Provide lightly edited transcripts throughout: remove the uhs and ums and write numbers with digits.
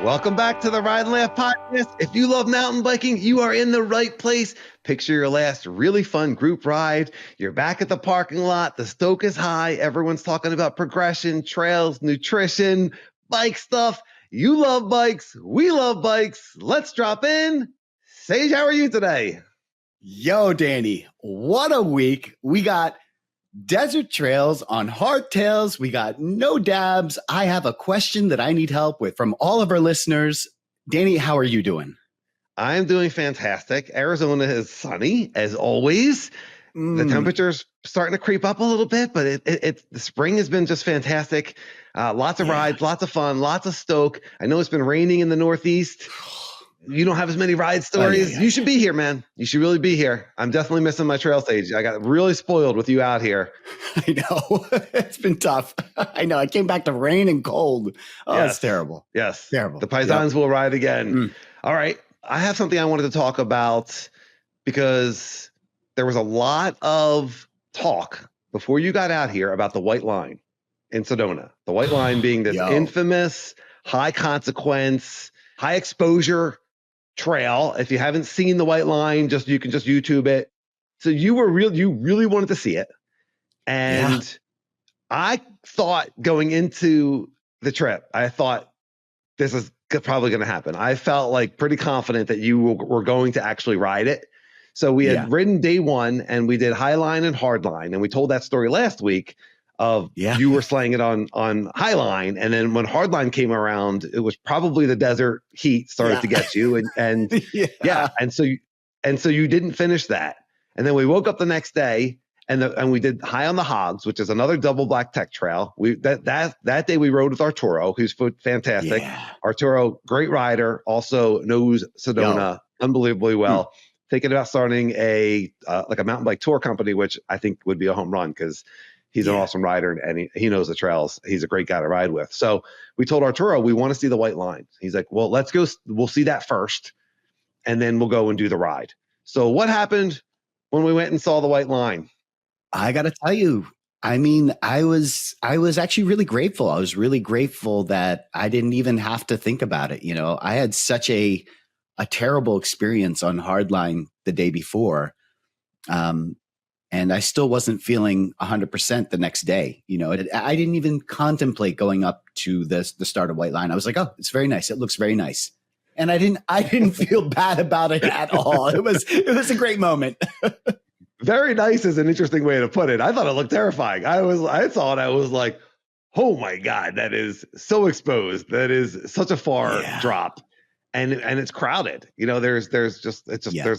Welcome back to the Ride and Laugh podcast. If you love mountain biking, you are in the right place. Picture your last really fun group ride. You're back at the parking lot. The stoke is high. Everyone's talking about progression, trails, nutrition, bike stuff. You love bikes. We love bikes. Let's drop in. Sage, how are you today? Yo, Danny, what a week. We got desert trails on hardtails. We got no dabs. I have a question that I need help with from all of our listeners. Danny, how are you doing? I'm doing fantastic. Arizona is sunny as always. The temperature's starting to creep up a little bit, but the spring has been just fantastic. Lots of rides, lots of fun, lots of stoke. I know it's been raining in the Northeast. You don't have as many ride stories. You should be here, man. You should really be here. I'm definitely missing my trail stage. I got really spoiled with you out here. I know. It's been tough. I know. I came back to rain and cold. Oh, yes. It's terrible. Yes. Terrible. The Paisans will ride again. All right. I have something I wanted to talk about because there was a lot of talk before you got out here about the White Line in Sedona. The White Line being this infamous, high consequence, high exposure trail. If you haven't seen the White Line, you can just YouTube it. So you really wanted to see it. And I thought going into the trip, I thought this is probably going to happen. I felt like pretty confident that you were going to actually ride it. So we had ridden day one and we did Highline and Hardline. And we told that story last week of you were slaying it on Highline. And then when Hardline came around, it was probably the desert heat started to get you. And And so you didn't finish that. And then we woke up the next day and we did High on the Hogs, which is another double black tech trail. That day we rode with Arturo, who's fantastic. Arturo, great rider, also knows Sedona unbelievably well. Thinking about starting a mountain bike tour company, which I think would be a home run because he's an awesome rider and he knows the trails. He's a great guy to ride with. So we told Arturo, we want to see the White Line. He's like, well, let's go. We'll see that first and then we'll go and do the ride. So what happened when we went and saw the White Line? I got to tell you, I mean, I was actually really grateful. I was really grateful that I didn't even have to think about it. You know, I had such a terrible experience on Hardline the day before. And I still wasn't feeling 100% the next day. You know, I didn't even contemplate going up to the start of White Line. I was like, oh, it's very nice. It looks very nice. And I didn't feel bad about it at all. It was a great moment. Very nice is an interesting way to put it. I thought it looked terrifying. I saw it. I was like, oh my God, that is so exposed. That is such a far drop. And it's crowded. You know, there's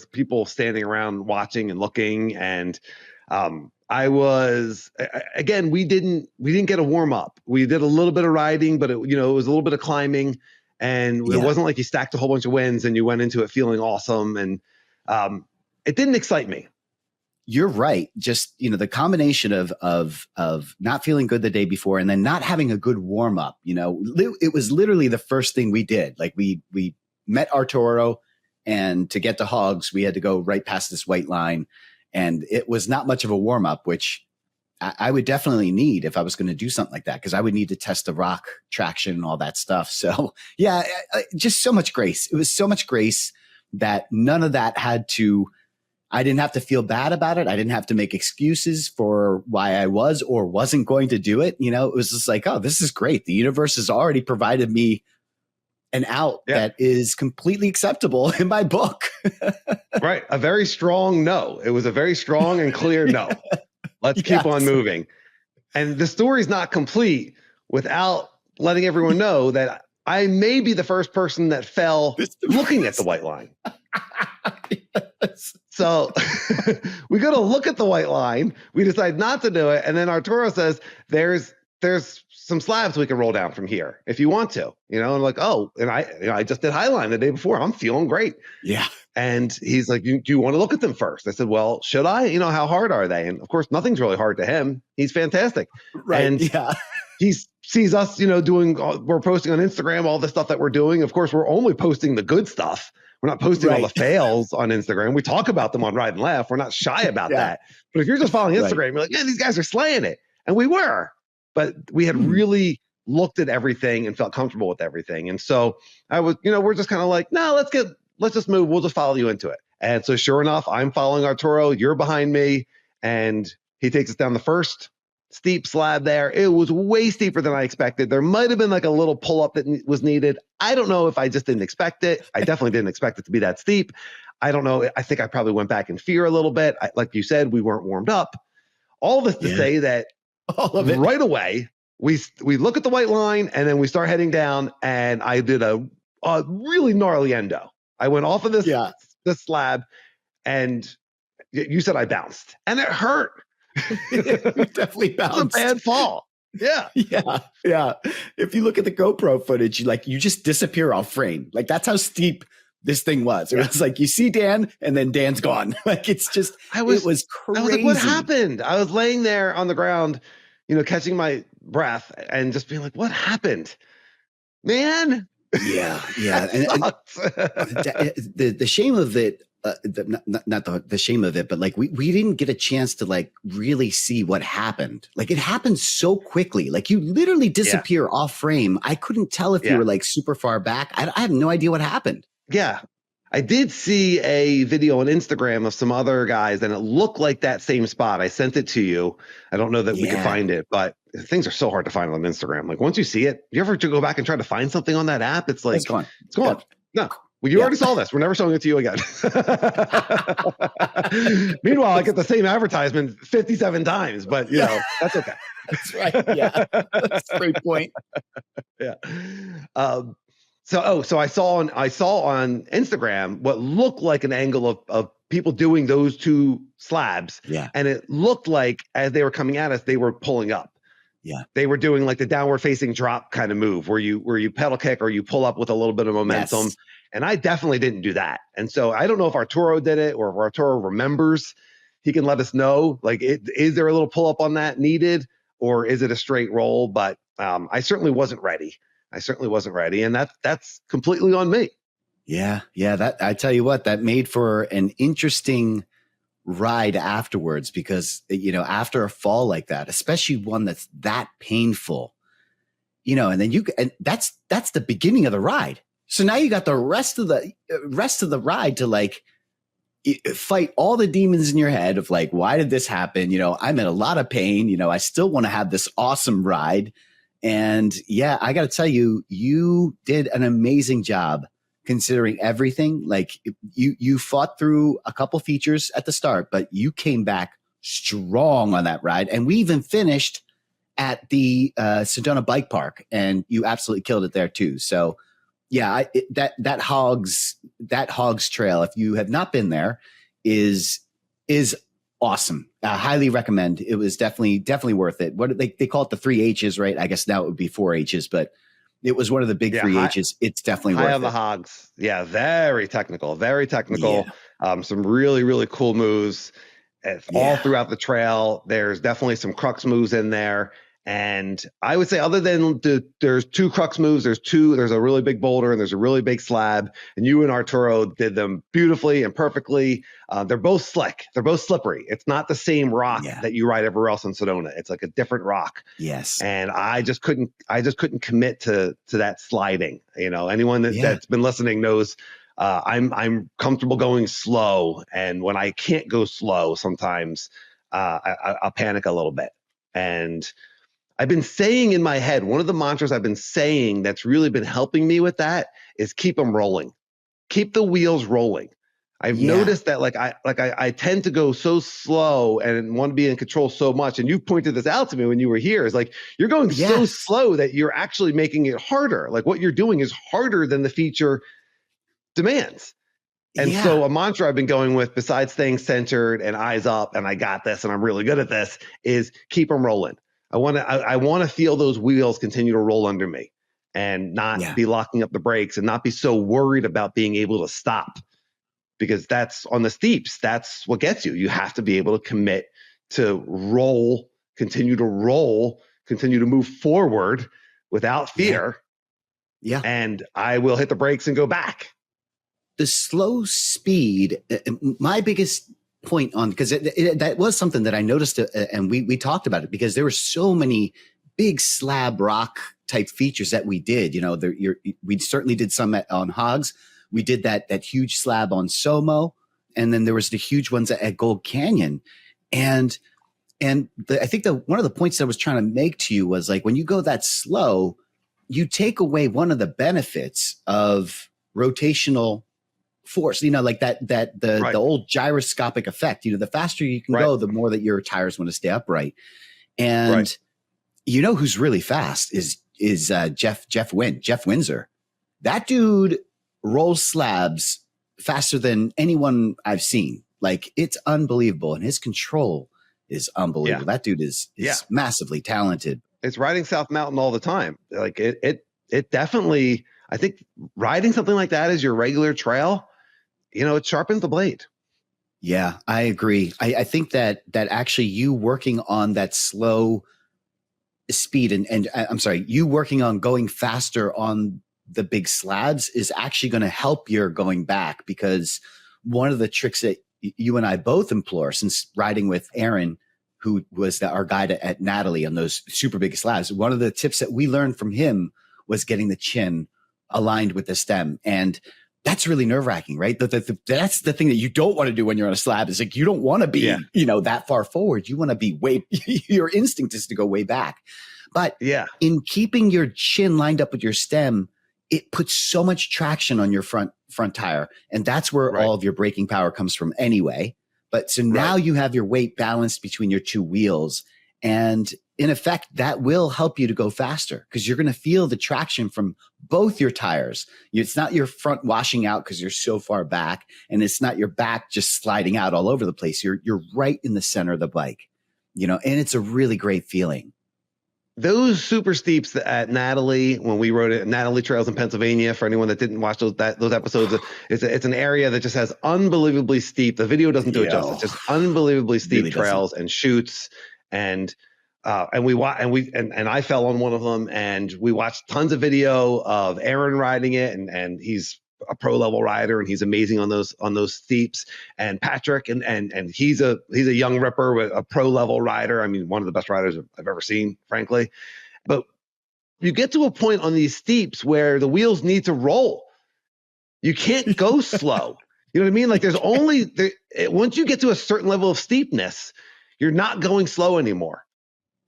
people standing around watching and looking. And I was, again, we didn't get a warm up. We did a little bit of riding, but it was a little bit of climbing. And it wasn't like you stacked a whole bunch of wins and you went into it feeling awesome. And it didn't excite me. You're right. Just, the combination of not feeling good the day before and then not having a good warm up, it was literally the first thing we did. Like we met Arturo and to get to Hogs, we had to go right past this White Line and it was not much of a warm up, which I would definitely need if I was going to do something like that. Cause I would need to test the rock traction and all that stuff. So just so much grace. It was so much grace that none of that I didn't have to feel bad about it. I didn't have to make excuses for why I was or wasn't going to do it. It was just like, oh, this is great. The universe has already provided me an out that is completely acceptable in my book. Right. A very strong no. It was a very strong and clear no. Let's keep on moving. And the story's not complete without letting everyone know that I may be the first person that fell looking at the White Line. So we go to look at the White Line. We decide not to do it. And then Arturo says, there's some slabs we can roll down from here if you want to, and I'm like, oh, and I just did Highline the day before. I'm feeling great. Yeah. And he's like, do you want to look at them first? I said, well, should I? How hard are they? And of course, nothing's really hard to him. He's fantastic. Right. And he sees us, we're posting on Instagram, all the stuff that we're doing. Of course, we're only posting the good stuff. We're not posting all the fails on Instagram. We talk about them on Ride and Laugh. We're not shy about that. But if you're just following Instagram, you're like, yeah, these guys are slaying it. And we were. But we had really looked at everything and felt comfortable with everything. And so I was, we're just kind of like, no, let's just move. We'll just follow you into it. And so sure enough, I'm following Arturo, you're behind me, and he takes us down the first steep slab there. It was way steeper than I expected. There might have been like a little pull up that was needed. I don't know if I just didn't expect it. I definitely didn't expect it to be that steep. I don't know. I think I probably went back in fear a little bit. Like you said, we weren't warmed up. All this to say that all of it. Right away, we look at the white line and then we start heading down, and I did a really gnarly endo. I went off of this slab, and you said I bounced, and it hurt. You definitely bounced. It was a bad fall. Yeah. Yeah. If you look at the GoPro footage, you just disappear off frame. Like, that's how steep this thing was. It was like, you see Dan and then Dan's gone. Like, it's just, it was crazy. I was like, what happened? I was laying there on the ground, catching my breath and just being like, what happened, man? Yeah. And the shame of it, not the shame of it, but like we didn't get a chance to like really see what happened. Like, it happened so quickly. Like, you literally disappear off frame. I couldn't tell if you were like super far back. I have no idea what happened. Yeah. I did see a video on Instagram of some other guys, and it looked like that same spot. I sent it to you. I don't know that we could find it, but things are so hard to find on Instagram. Like, once you see it, you ever go back and try to find something on that app? It's like, it's gone. It's gone. No. Well, you already saw this. We're never showing it to you again. Meanwhile, I get the same advertisement 57 times, but that's okay. That's right. Yeah. That's a great point. Yeah. So I saw on Instagram what looked like an angle of people doing those two slabs. Yeah. And it looked like as they were coming at us, they were pulling up. Yeah. They were doing like the downward facing drop kind of move where you pedal kick or you pull up with a little bit of momentum. Yes. And I definitely didn't do that. And so I don't know if Arturo did it or if Arturo remembers. He can let us know. Like, is there a little pull up on that needed, or is it a straight roll? But I certainly wasn't ready. And that's completely on me. Yeah. That, I tell you what, that made for an interesting ride afterwards, because after a fall like that, especially one that's that painful, and then and that's the beginning of the ride. So now you got the rest of the ride to like fight all the demons in your head of like, why did this happen? I'm in a lot of pain. I still want to have this awesome ride. And yeah, I got to tell you, you did an amazing job considering everything. Like, you fought through a couple features at the start, but you came back strong on that ride. And we even finished at the Sedona bike park, and you absolutely killed it there too. So yeah, that Hogs trail, if you have not been there, is awesome. Highly recommend. It was definitely worth it. What they call it, the 3 H's, right? I guess now it would be 4 H's, but it was one of the big 3 H's. It's definitely worth it. High on the Hogs. Yeah, very technical. Yeah. Some really, really cool moves all throughout the trail. There's definitely some crux moves in there. And I would say, other than there's 2 crux moves, there's a really big boulder and there's a really big slab, and you and Arturo did them beautifully and perfectly. They're both slick. They're both slippery. It's not the same rock that you ride everywhere else in Sedona. It's like a different rock. Yes. And I just couldn't commit to that sliding. Anyone that's been listening knows I'm comfortable going slow. And when I can't go slow, sometimes I'll panic a little bit. And I've been saying in my head, one of the mantras I've been saying that's really been helping me with that is keep them rolling. Keep the wheels rolling. I've noticed that I tend to go so slow and want to be in control so much. And you pointed this out to me when you were here. It's like, you're going so slow that you're actually making it harder. Like, what you're doing is harder than the feature demands. And so a mantra I've been going with, besides staying centered and eyes up and I got this and I'm really good at this, is keep them rolling. I want to feel those wheels continue to roll under me and not be locking up the brakes and not be so worried about being able to stop, because that's on the steeps. That's what gets you. You have to be able to commit to roll, continue to move forward without fear. Yeah. And I will hit the brakes and go back. The slow speed, my biggest point on, because that was something that I noticed, and we talked about it, because there were so many big slab rock type features that we did. We certainly did some on Hogs. We did that huge slab on Somo, and then there was the huge ones at Gold Canyon. And I think one of the points I was trying to make to you was like, when you go that slow, you take away one of the benefits of rotational force, like the old gyroscopic effect. The faster you can go, the more that your tires want to stay upright. And who's really fast is Jeff Winsor. That dude rolls slabs faster than anyone I've seen. Like, it's unbelievable, and his control is unbelievable. That dude is massively talented. It's riding South Mountain all the time. Like it definitely, I think riding something like that as your regular trail, it sharpens the blade. Yeah, I agree. I think that actually you working on that slow speed and I'm sorry, you working on going faster on the big slabs is actually going to help your going back, because one of the tricks that you and I both implore since riding with Aaron, who was our guide at Natalie on those super big slabs, one of the tips that we learned from him was getting the chin aligned with the stem. And that's really nerve wracking, right? That's the thing that you don't want to do when you're on a slab, is like, you don't want to be, that far forward. You want to be your instinct is to go way back. But in keeping your chin lined up with your stem, it puts so much traction on your front tire. And that's where all of your braking power comes from anyway. But so now you have your weight balanced between your two wheels. And in effect, that will help you to go faster, because you're going to feel the traction from both your tires. It's not your front washing out because you're so far back, and it's not your back just sliding out all over the place. You're right in the center of the bike, and it's a really great feeling. Those super steeps at Natalie, when we rode it at Natalie Trails in Pennsylvania, for anyone that didn't watch those episodes, it's an area that just has unbelievably steep. The video doesn't do it justice. Just unbelievably steep trails and chutes, and I fell on one of them, and we watched tons of video of Aaron riding it, and he's a pro level rider, and he's amazing on those steeps. And Patrick, and he's a young ripper, a pro level rider. I mean, one of the best riders I've ever seen, frankly. But you get to a point on these steeps where the wheels need to roll. You can't go slow. You know what I mean? Like, there's once you get to a certain level of steepness, you're not going slow anymore.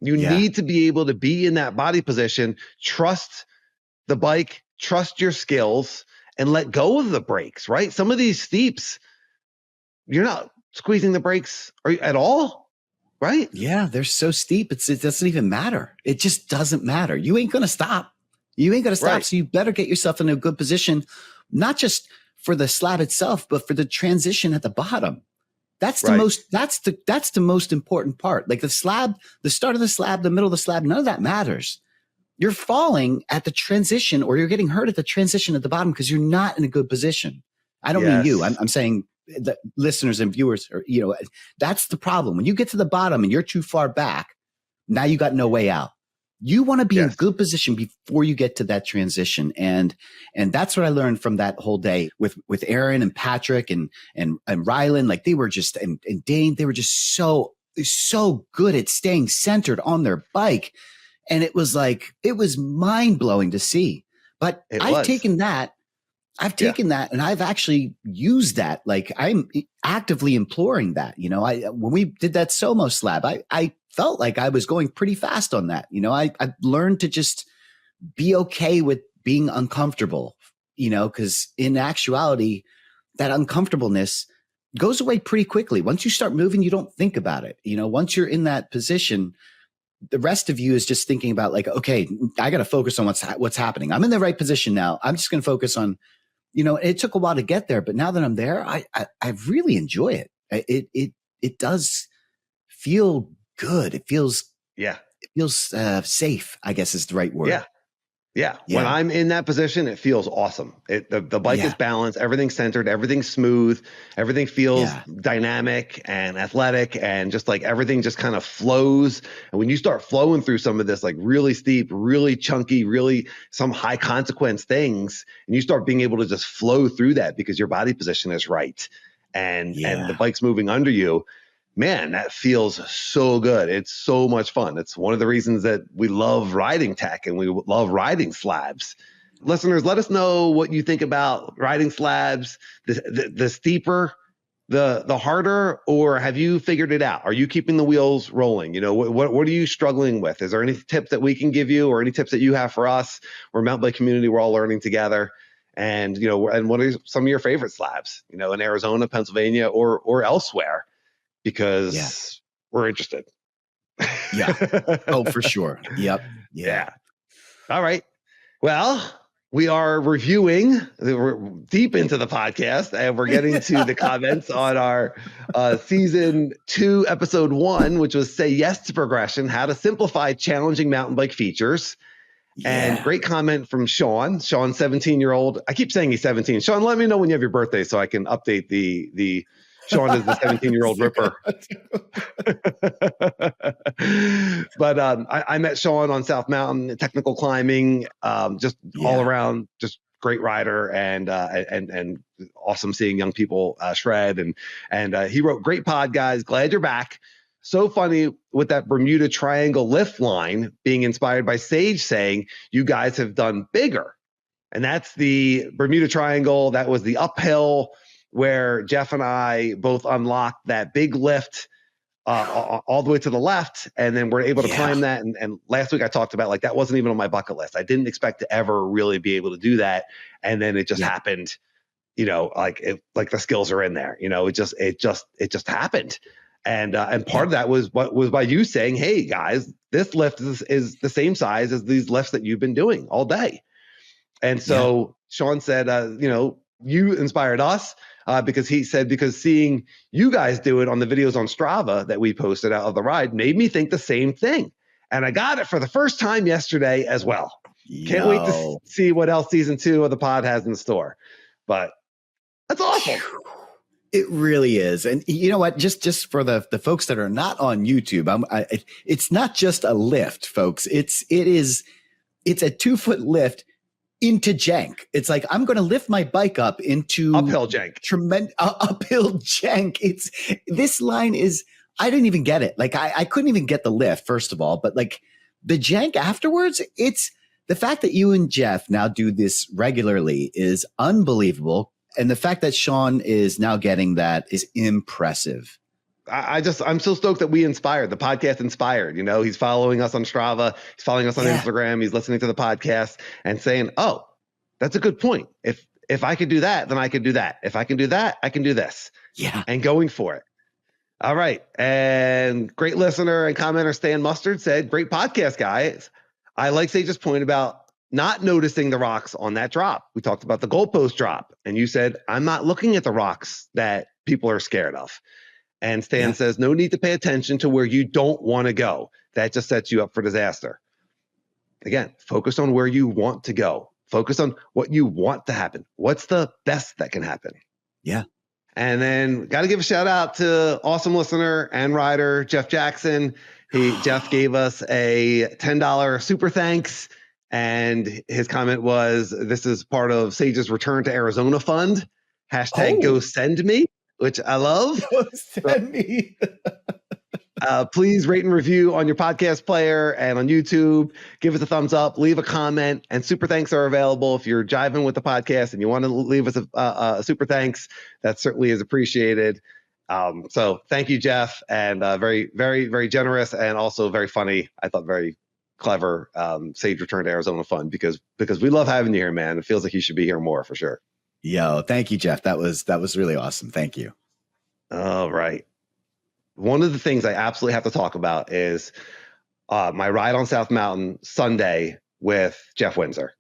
You need to be able to be in that body position, trust the bike, trust your skills, and let go of the brakes, right? Some of these steeps, you're not squeezing the brakes at all, right? Yeah, they're so steep. It doesn't even matter. It just doesn't matter. You ain't going to stop. Right. So you better get yourself in a good position, not just for the slab itself, but for the transition at the bottom. That's the most important part. Like the slab, the start of the slab, the middle of the slab, none of that matters. You're falling at the transition, or you're getting hurt at the transition at the bottom because you're not in a good position. I don't mean you. I'm saying the listeners and viewers, that's the problem. When you get to the bottom and you're too far back, now you got no way out. You want to be in good position before you get to that transition. And that's what I learned from that whole day with Aaron and Patrick and Rylan. Like, they were just, and Dane, they were just so good at staying centered on their bike. And it was mind blowing to see. But I've taken that and I've actually used that. Like, I'm actively imploring that. When we did that Somo slab, I felt like I was going pretty fast on that. I learned to just be okay with being uncomfortable, because in actuality, that uncomfortableness goes away pretty quickly. Once you start moving, you don't think about it. Once you're in that position, the rest of you is just thinking about, like, okay, I got to focus on what's happening. I'm in the right position now. I'm just going to focus on, it took a while to get there, but now that I'm there, I really enjoy it. It does feel good. It feels safe, I guess is the right word. Yeah. When I'm in that position, it feels awesome. The bike is balanced, everything's centered, everything's smooth, everything feels dynamic and athletic, and just like everything just kind of flows. And when you start flowing through some of this, like really steep, really chunky, really some high consequence things, and you start being able to just flow through that because your body position is right and the bike's moving under you, man, that feels so good. It's so much fun. It's one of the reasons that we love riding tech and we love riding slabs. Listeners, let us know what you think about riding slabs, the steeper, the harder, or have you figured it out? Are you keeping the wheels rolling? You know, what are you struggling with? Is there any tips that we can give you or any tips that you have for us? We're a mountain bike community. We're all learning together. And, you know, and what are some of your favorite slabs, you know, in Arizona, Pennsylvania, or elsewhere? Because we're interested. Yeah. Oh, for sure. Yep. Yeah. All right. Well, we are reviewing, we're deep into the podcast, and we're getting to the comments on our season 2, episode 1, which was Say Yes to Progression, How to Simplify Challenging Mountain Bike Features. And great comment from Sean, 17-year-old. I keep saying he's 17. Sean, let me know when you have your birthday so I can update the Sean is the 17-year-old ripper. But I met Sean on South Mountain, technical climbing, just all around, just great rider and awesome seeing young people shred. And he wrote, great pod, guys. Glad you're back. So funny with that Bermuda Triangle lift line being inspired by Sage saying, you guys have done bigger. And that's the Bermuda Triangle. That was the uphill where Jeff and I both unlocked that big lift all the way to the left. And then we're able to climb that. And last week I talked about, like, that wasn't even on my bucket list. I didn't expect to ever really be able to do that. And then it just happened, you know, like the skills are in there, you know, it just happened. And part of that was by you saying, hey guys, this lift is the same size as these lifts that you've been doing all day. And so Sean said, you know, you inspired us because he said, because seeing you guys do it on the videos on Strava that we posted out of the ride made me think the same thing. And I got it for the first time yesterday as well. Can't wait to see what else season 2 of the pod has in store. But that's awesome. It really is. And you know what, just for the folks that are not on YouTube, it's not just a lift, folks. It's a 2-foot lift into jank. It's like, I'm going to lift my bike up into uphill jank, uphill jank. This line is, I didn't even get it. Like I couldn't even get the lift, first of all, but like the jank afterwards, it's the fact that you and Jeff now do this regularly is unbelievable. And the fact that Sean is now getting that is impressive. I'm so stoked that we inspired, the podcast inspired, you know, he's following us on Strava. He's following us on Instagram. He's listening to the podcast and saying, oh, that's a good point. If I could do that, then I could do that. If I can do that, I can do this. Yeah. And going for it. All right. And great listener and commenter Stan Mustard said, great podcast, guys. I like Sage's point about not noticing the rocks on that drop. We talked about the goalpost drop, and you said, I'm not looking at the rocks that people are scared of. And Stan says, no need to pay attention to where you don't want to go. That just sets you up for disaster. Again, focus on where you want to go. Focus on what you want to happen. What's the best that can happen? Yeah. And then got to give a shout out to awesome listener and rider, Jeff Jackson. Jeff gave us a $10 super thanks. And his comment was, this is part of Sage's Return to Arizona Fund. # go send me, which I love. Go send me. Please rate and review on your podcast player and on YouTube. Give us a thumbs up, leave a comment, and super thanks are available. If you're jiving with the podcast and you want to leave us a super thanks, that certainly is appreciated. So thank you, Jeff, and very, very, very generous and also very funny. I thought very clever Sage Return to Arizona Fund because we love having you here, man. It feels like you should be here more for sure. Yo, thank you, Jeff. That was really awesome. Thank you. All right. One of the things I absolutely have to talk about is my ride on South Mountain Sunday with Jeff Winsor.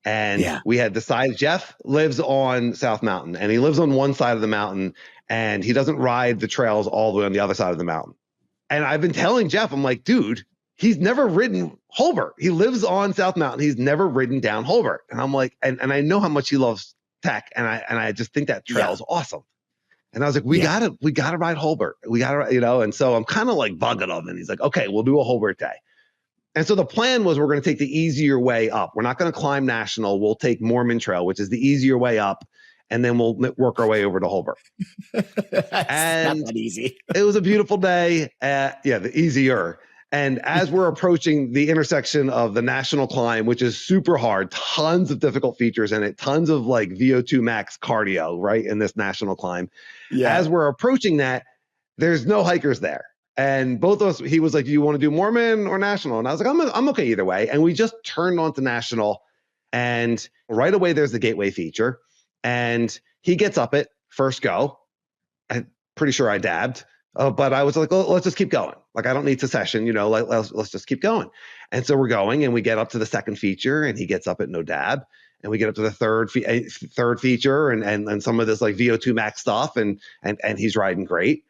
And we had decided Jeff lives on South Mountain and he lives on one side of the mountain and he doesn't ride the trails all the way on the other side of the mountain. And I've been telling Jeff, I'm like, dude, he's never ridden Holbert. He lives on South Mountain. He's never ridden down Holbert. And I'm like, and I know how much he loves tech. And I just think that trail is awesome. And I was like, we gotta ride Holbert. We gotta, you know, and so I'm kind of like bugging him. And he's like, okay, we'll do a Holbert day. And so the plan was we're going to take the easier way up. We're not going to climb National. We'll take Mormon Trail, which is the easier way up. and then we'll work our way over to Holbert. And not that easy. It was a beautiful day. The easier. And as we're approaching the intersection of the national climb, which is super hard, tons of difficult features in it, tons of like VO2 max cardio, right, in this national climb. Yeah. As we're approaching that, there's no hikers there. And both of us, he was like, do you want to do Mormon or national? And I was like, I'm okay either way. And we just turned on to national. And right away, there's the gateway feature. And he gets up it first go. I'm pretty sure I dabbed. But I was like, well, let's just keep going. Like, I don't need secession, let's just keep going. And so we're going, and we get up to the second feature, and he gets up at no dab. And we get up to the third feature and some of this like VO2 max stuff, and he's riding great.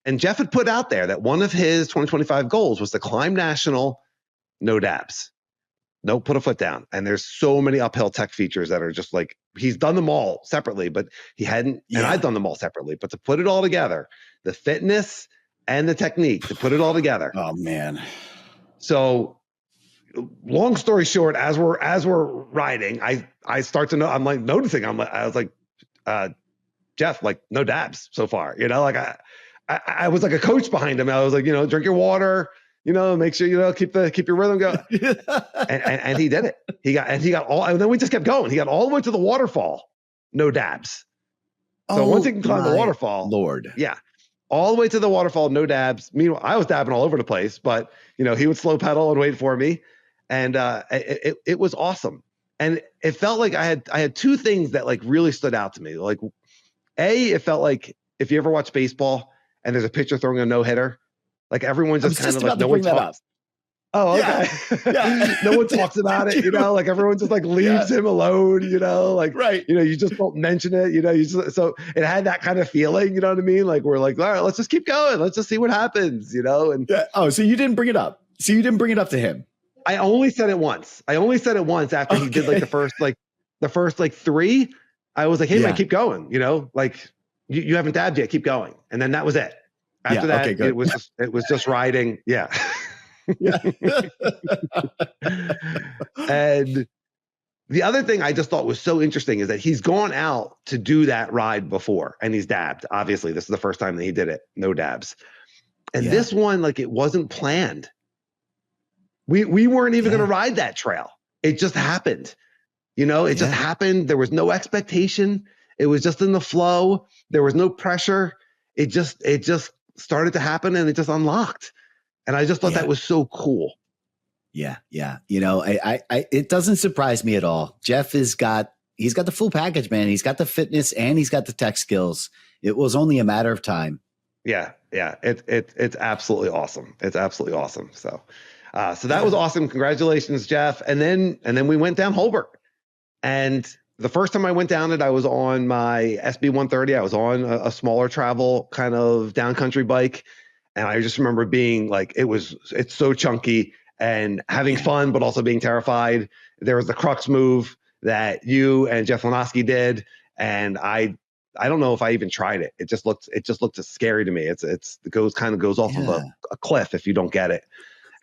And Jeff had put out there that one of his 2025 goals was to climb national, no dabs. No, put a foot down. And there's so many uphill tech features that are just like, he's done them all separately, but he hadn't, and I've done them all separately, but to put it all together, the fitness and the technique, to put it all together. Oh man. So long story short, as we're riding, I start to know, I'm like noticing, I was like, Jeff, like no dabs so far, like I was like a coach behind him. I was like, drink your water, make sure, keep your rhythm going. and he did it. He got all, and then we just kept going. He got all the way to the waterfall, no dabs. So once he can climb the waterfall, Lord. Yeah. All the way to the waterfall, no dabs. Meanwhile, I was dabbing all over the place, but he would slow pedal and wait for me. And it was awesome. And it felt like I had two things that like really stood out to me. Like, it felt like if you ever watch baseball and there's a pitcher throwing a no-hitter, like everyone's just kind of like, no one talks. Oh, okay. Yeah. No one talks about it, like everyone just like leaves him alone, like, right. You just don't mention it, so it had that kind of feeling, you know what I mean? Like, we're like, all right, let's just keep going. Let's just see what happens, and Oh, so you didn't bring it up. So you didn't bring it up to him. I only said it once. After he did like the first like three. I was like, hey man, keep going. Like you haven't dabbed yet, keep going. And then that was it. After that, okay, it was just riding. Yeah. And the other thing I just thought was so interesting is that he's gone out to do that ride before and he's dabbed. Obviously, this is the first time that he did it. No dabs. And this one, like, it wasn't planned. We weren't even going to ride that trail. It just happened. It just happened. There was no expectation. It was just in the flow. There was no pressure. It just started to happen and it just unlocked. And I just thought that was so cool. Yeah. Yeah. It doesn't surprise me at all. Jeff he's got the full package, man. He's got the fitness and he's got the tech skills. It was only a matter of time. Yeah. Yeah. It's absolutely awesome. It's absolutely awesome. So that was awesome. Congratulations, Jeff. And then we went down Holbert. And the first time I went down it, I was on my SB 130. I was on a smaller travel kind of downcountry bike. And I just remember being like, it's so chunky and having fun, but also being terrified. There was the crux move that you and Jeff Lanoski did. And I don't know if I even tried it. It just looked scary to me. It goes off of a cliff if you don't get it.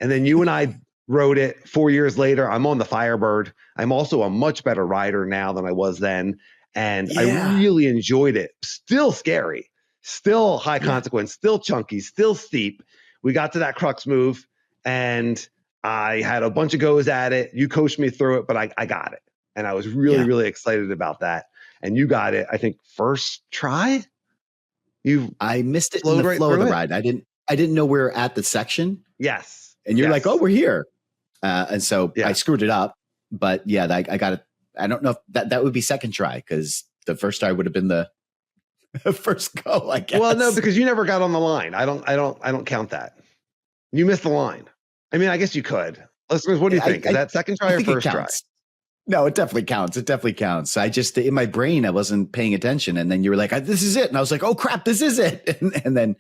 And then you and I rode it 4 years later. I'm on the Firebird. I'm also a much better rider now than I was then. And I really enjoyed it. Still scary, still high consequence, still chunky, still steep. We got to that crux move and I had a bunch of goes at it. You coached me through it, but I got it. And I was really, really excited about that. And you got it, I think, first try. I missed it in the flow of the ride. I didn't know we were at the section. Yes. And you're like, oh, we're here. And so I screwed it up. But I got it. I don't know if that would be second try because the first try would have been the first go, I guess. Well, no, because you never got on the line. I don't count that. You missed the line. I mean, I guess you could. Listeners, what do you think? Is that second try or first try? No, it definitely counts. It definitely counts. I just, in my brain, I wasn't paying attention. And then you were like, this is it. And I was like, oh crap, this is it. And then,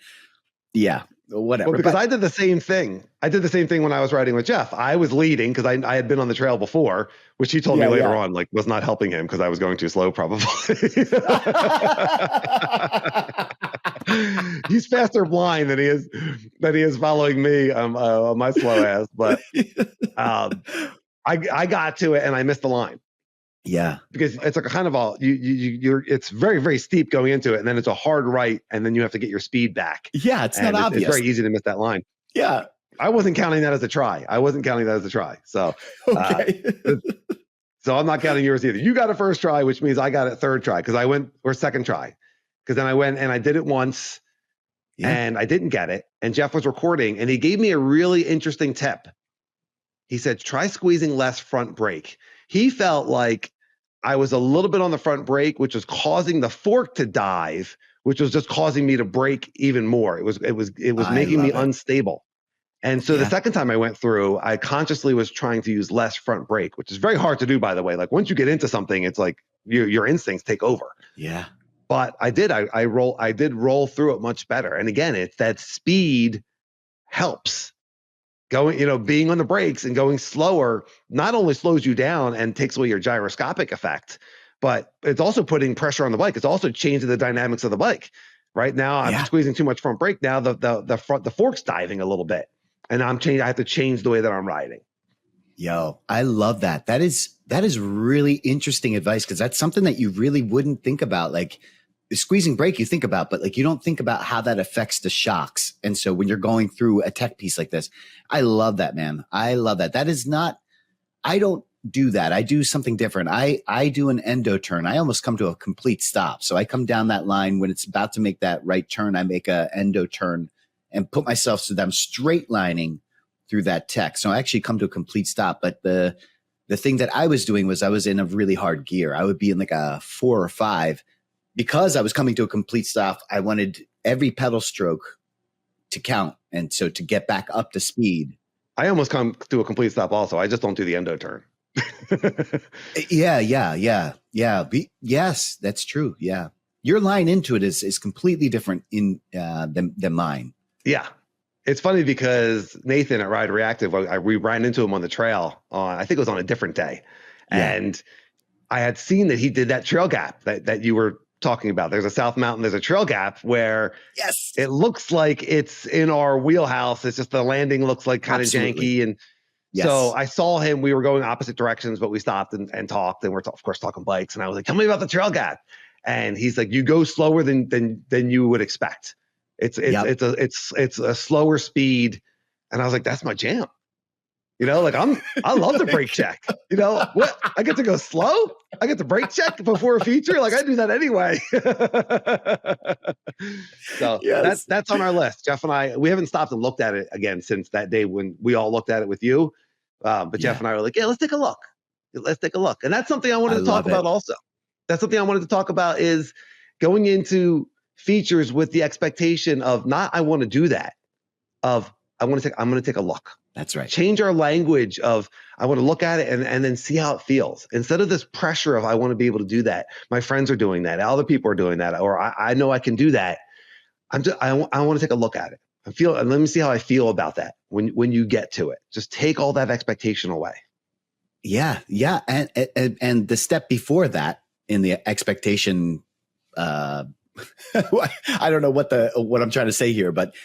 whatever. Well, because I did the same thing. I did the same thing when I was riding with Jeff. I was leading because I had been on the trail before, which he told me later on, like, was not helping him because I was going too slow, probably. He's faster blind than he is following me on my slow ass. But I got to it and I missed the line. Yeah. Because it's like a kind of you're it's very, very steep going into it, and then it's a hard right, and then you have to get your speed back. Yeah, it's not And obvious. It's very easy to miss that line. Yeah. I wasn't counting that as a try. So, Okay. so I'm not counting yours either. You got a first try, which means I got a third try because I went, or second try, because then I went and I did it once, and I didn't get it. And Jeff was recording, and he gave me a really interesting tip. He said, try squeezing less front brake. He felt like I was a little bit on the front brake, which was causing the fork to dive, which was just causing me to brake even more. It was making me unstable. And so the second time I went through, I consciously was trying to use less front brake, which is very hard to do, by the way. Like once you get into something, it's like your instincts take over. Yeah. But I did roll through it much better. And again, it's that speed helps. Being on the brakes and going slower not only slows you down and takes away your gyroscopic effect, but it's also putting pressure on the bike. It's also changing the dynamics of the bike. Right now, I'm squeezing too much front brake. Now the fork's diving a little bit, and I have to change the way that I'm riding. Yo, I love that. That is really interesting advice, because that's something that you really wouldn't think about. Like squeezing brake, you think about, but like you don't think about how that affects the shocks. And so when you're going through a tech piece like this, I love that, man. I love that. That is not, I don't do that. I do something different. I do an endo turn. I almost come to a complete stop. So I come down that line when it's about to make that right turn. I make a endo turn and put myself so that I'm straight lining through that tech. So I actually come to a complete stop. But the thing that I was doing was I was in a really hard gear. I would be in like a 4 or 5. Because I was coming to a complete stop, I wanted every pedal stroke to count. And so to get back up to speed. I almost come to a complete stop also. I just don't do the endo turn. Yeah. Yes, that's true. Yeah. Your line into it is completely different than mine. Yeah. It's funny because Nathan at Ride Reactive, we ran into him on the trail I think it was on a different day. Yeah. And I had seen that he did that trail gap that you were talking about. There's a South Mountain, there's a trail gap where it looks like it's in our wheelhouse. It's just the landing looks like kind of janky. And so I saw him, we were going opposite directions, but we stopped and talked, and we're of course talking bikes. And I was like, tell me about the trail gap. And he's like, you go slower than you would expect. It's a slower speed. And I was like, that's my jam. Like I love the brake check. What? I get to go slow. I get the brake check before a feature. Like I do that anyway. So that's on our list. Jeff and I, we haven't stopped and looked at it again since that day when we all looked at it with you. But Jeff and I were like, let's take a look. And that's something I wanted to talk about also. That's something I wanted to talk about is going into features with the expectation of not, I want to do that, of I'm going to take a look. That's right. Change our language of I want to look at it and then see how it feels. Instead of this pressure of I want to be able to do that. My friends are doing that. Other people are doing that. Or I know I can do that. I want to take a look at it. And let me see how I feel about that when you get to it. Just take all that expectation away. Yeah. Yeah. And the step before that in the expectation, I don't know what I'm trying to say here, but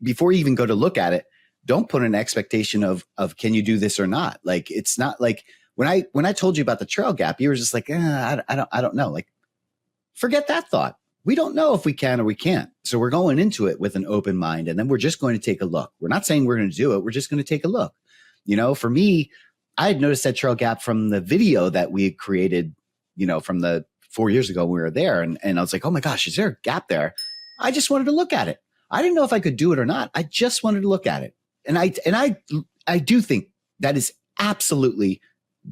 before you even go to look at it, don't put an expectation of can you do this or not? Like, it's not like when I told you about the trail gap, you were just like, I don't know. Like, forget that thought. We don't know if we can or we can't. So we're going into it with an open mind, and then we're just going to take a look. We're not saying we're going to do it. We're just going to take a look. For me, I had noticed that trail gap from the video that we had created, from the 4 years ago when we were there. And I was like, oh my gosh, is there a gap there? I just wanted to look at it. I didn't know if I could do it or not. I just wanted to look at it. And I do think that is absolutely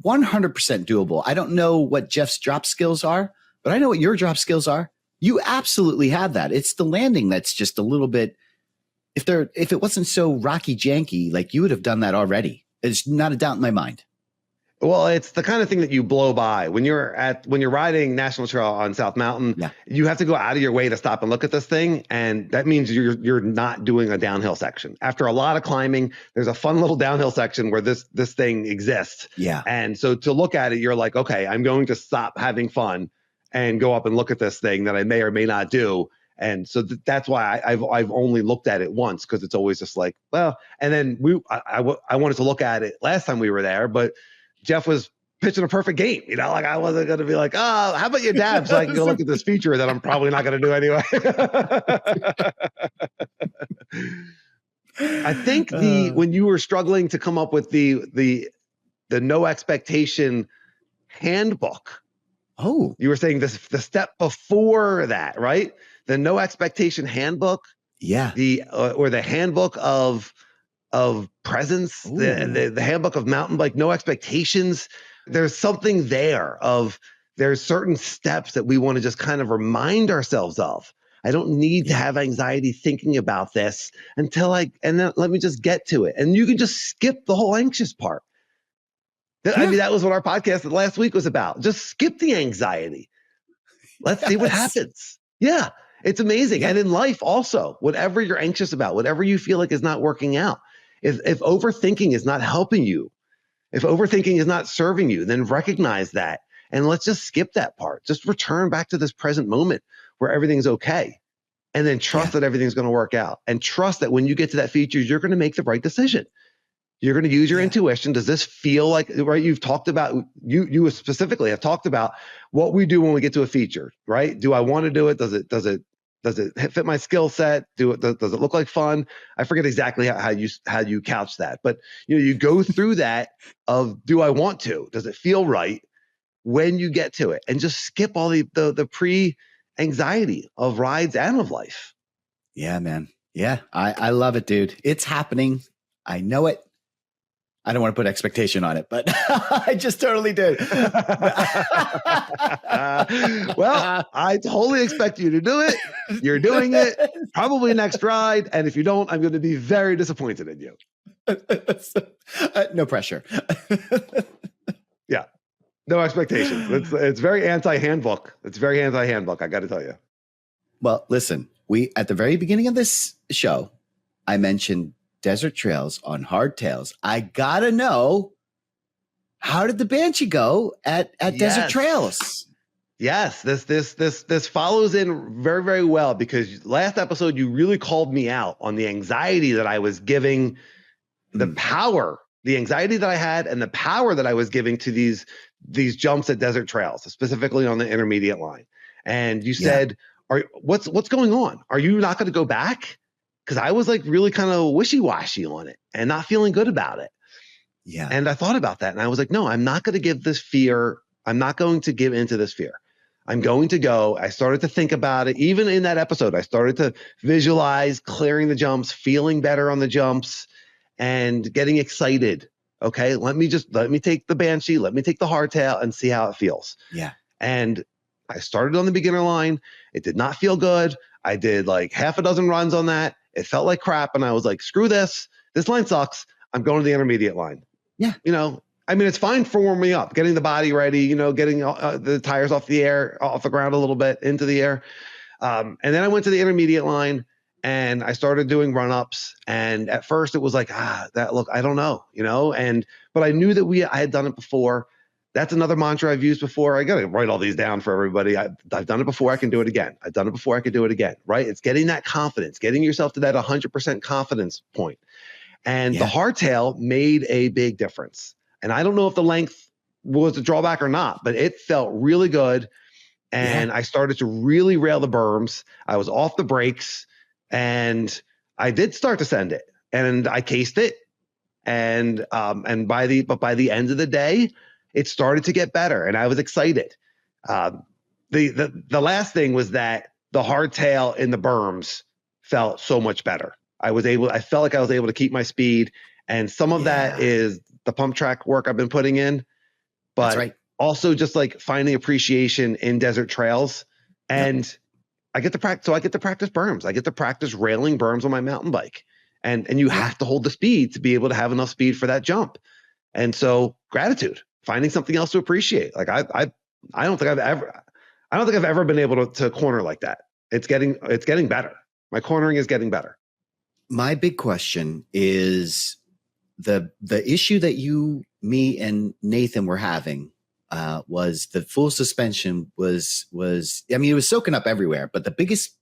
100% doable. I don't know what Jeff's drop skills are, but I know what your drop skills are. You absolutely have that. It's the landing that's just a little bit, if it wasn't so rocky janky, like you would have done that already. There's not a doubt in my mind. Well, it's the kind of thing that you blow by when you're riding National Trail on South Mountain. Yeah. You have to go out of your way to stop and look at this thing, and that means you're not doing a downhill section. After a lot of climbing, there's a fun little downhill section where this thing exists. Yeah. And so to look at it, you're like, okay, I'm going to stop having fun and go up and look at this thing that I may or may not do. And so that's why I've only looked at it once, because it's always just like, well. And then I wanted to look at it last time we were there, but Jeff was pitching a perfect game. You know, like I wasn't going to be like, oh, how about your dab? So I can go look at this feature that I'm probably not going to do anyway. I think when you were struggling to come up with the no expectation handbook, you were saying this the step before that, right? The no expectation handbook. Yeah. Or the handbook of presence, the handbook of mountain bike, no expectations. There's something there there's certain steps that we want to just kind of remind ourselves of. I don't need to have anxiety thinking about this and then let me just get to it. And you can just skip the whole anxious part. I mean, that was what our podcast last week was about. Just skip the anxiety. Let's see what happens. Yeah. It's amazing. Yeah. And in life also, whatever you're anxious about, whatever you feel like is not working out, if overthinking is not helping you, if overthinking is not serving you, then recognize that. And let's just skip that part. Just return back to this present moment where everything's okay. And then trust that everything's going to work out. And trust that when you get to that feature, you're going to make the right decision. You're going to use your intuition. Does this feel like, right? You've talked about, you specifically have talked about what we do when we get to a feature, right? Do I want to do it? Does it fit my skill set? Does it look like fun? I forget exactly how you couch that, but you go through that of, do I want to? Does it feel right when you get to it? And just skip all the pre-anxiety of rides and of life. Yeah, man. Yeah, I love it, dude. It's happening. I know it. I don't want to put expectation on it, but I just totally did. Well, I totally expect you to do it. You're doing it. Probably next ride. And if you don't, I'm going to be very disappointed in you. No pressure. Yeah. No expectations. It's very anti-handbook. It's very anti-handbook, I got to tell you. Well, listen, at the very beginning of this show, I mentioned desert trails on hardtails. I gotta know, how did the Banshee go at desert trails? Yes, this follows in very, very well, because last episode you really called me out on the anxiety that I was giving, the anxiety that I had and the power that I was giving to these jumps at desert trails, specifically on the intermediate line. And you said, what's going on? Are you not going to go back? Because I was like really kind of wishy-washy on it and not feeling good about it. Yeah. And I thought about that and I was like, no, I'm not going to give this fear. I'm not going to give into this fear. I'm going to go. I started to think about it. Even in that episode, I started to visualize clearing the jumps, feeling better on the jumps, and getting excited. Okay, let me take the Banshee, let me take the hardtail and see how it feels. Yeah. And I started on the beginner line. It did not feel good. I did like half a dozen runs on that. It felt like crap. And I was like, screw this. This line sucks. I'm going to the intermediate line. Yeah. I mean, it's fine for warming up, getting the body ready, getting the tires off the ground a little bit into the air. And then I went to the intermediate line and I started doing run-ups. And at first it was like, I don't know, but I knew that I had done it before. That's another mantra I've used before. I got to write all these down for everybody. I've done it before. I can do it again. I've done it before. I can do it again. Right. It's getting that confidence, getting yourself to that 100% confidence point. And the hardtail made a big difference. And I don't know if the length was a drawback or not, but it felt really good. And I started to really rail the berms. I was off the brakes and I did start to send it and I cased it. And by the end of the day, it started to get better and I was excited. The last thing was that the hardtail in the berms felt so much better. I felt like I was able to keep my speed, and some of that is the pump track work I've been putting in, but also just like finding appreciation in desert trails. And I get to practice. So I get to practice berms. I get to practice railing berms on my mountain bike, and you have to hold the speed to be able to have enough speed for that jump. And so gratitude. Finding something else to appreciate. Like I don't think I've ever been able to corner like that. It's getting better. My cornering is getting better. My big question is the issue that me and Nathan were having was the full suspension was, I mean, it was soaking up everywhere, but the biggest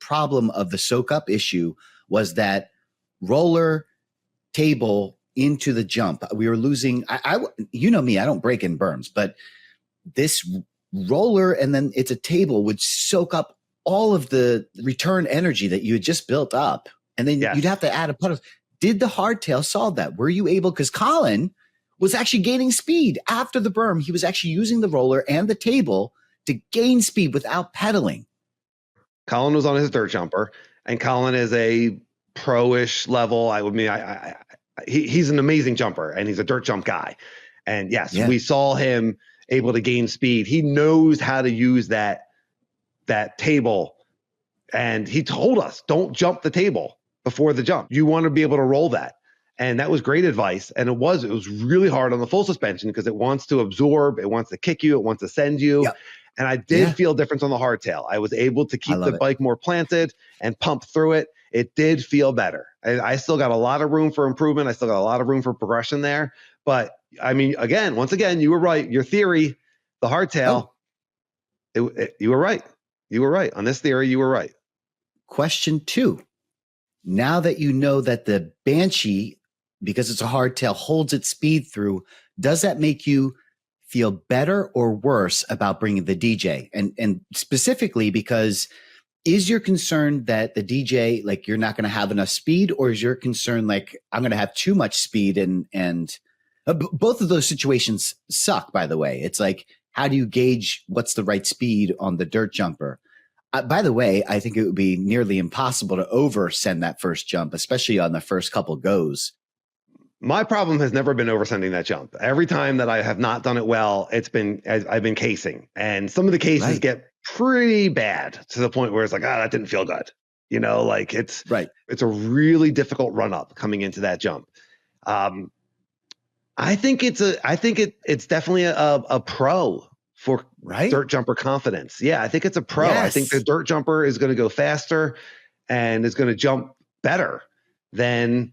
problem of the soak up issue was that roller, table, into the jump. We were losing. You know me, I don't break in berms, but this roller and then it's a table would soak up all of the return energy that you had just built up. And then you'd have to add a puddle. Did the hardtail solve that? Were you able? Because Colin was actually gaining speed after the berm. He was actually using the roller and the table to gain speed without pedaling. Colin was on his dirt jumper, and Colin is a pro-ish level. He's an amazing jumper, and he's a dirt jump guy. And yes, we saw him able to gain speed. He knows how to use that table. And he told us, don't jump the table before the jump. You want to be able to roll that. And that was great advice. And it was really hard on the full suspension because it wants to absorb, it wants to kick you, it wants to send you. Yep. And I did feel a difference on the hardtail. I was able to keep the bike more planted and pump through it. It did feel better. I still got a lot of room for improvement. I still got a lot of room for progression there. But I mean, once again, you were right. Your theory, the hardtail, you were right. You were right. On this theory, you were right. Question 2. Now that you know that the Banshee, because it's a hardtail, holds its speed through, does that make you feel better or worse about bringing the DJ? And specifically because is your concern that the DJ, like you're not going to have enough speed, or is your concern like I'm going to have too much speed? And both of those situations suck, by the way. It's like, how do you gauge what's the right speed on the dirt jumper? By the way, I think it would be nearly impossible to oversend that first jump, especially on the first couple goes. My problem has never been oversending that jump. Every time that I have not done it well, I've been casing, and some of the cases get pretty bad to the point where it's like, that didn't feel good. You know, like it's a really difficult run up coming into that jump. I think it's definitely a pro for dirt jumper confidence. Yeah, I think it's a pro. Yes. I think the dirt jumper is going to go faster and is going to jump better than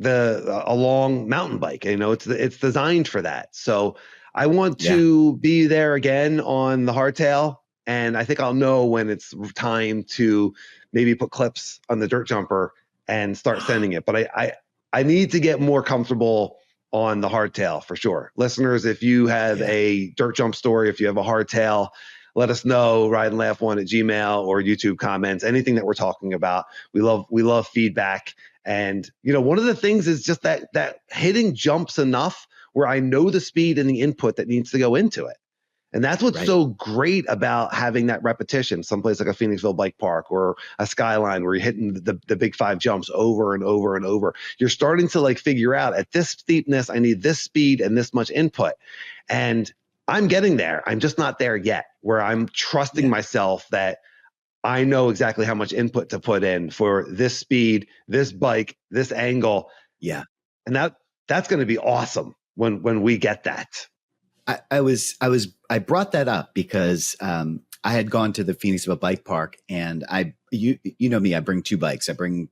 a long mountain bike. You know, it's designed for that. So I want to be there again on the hardtail, and I think I'll know when it's time to maybe put clips on the dirt jumper and start sending it. But I need to get more comfortable on the hardtail for sure. Listeners, if you have a dirt jump story, if you have a hardtail, let us know. rideandlaugh1@gmail.com or YouTube comments, anything that we're talking about. We love feedback. And, you know, one of the things is just that hitting jumps enough where I know the speed and the input that needs to go into it. And that's what's so great about having that repetition, someplace like a Phoenixville Bike Park or a Skyline where you're hitting the big 5 jumps over and over and over. You're starting to like figure out at this steepness, I need this speed and this much input. And I'm getting there. I'm just not there yet, where I'm trusting myself that I know exactly how much input to put in for this speed, this bike, this angle. Yeah. And that's going to be awesome when we get that. I brought that up because I had gone to the Phoenixville Bike Park, and you know me, I bring 2 bikes. I bring,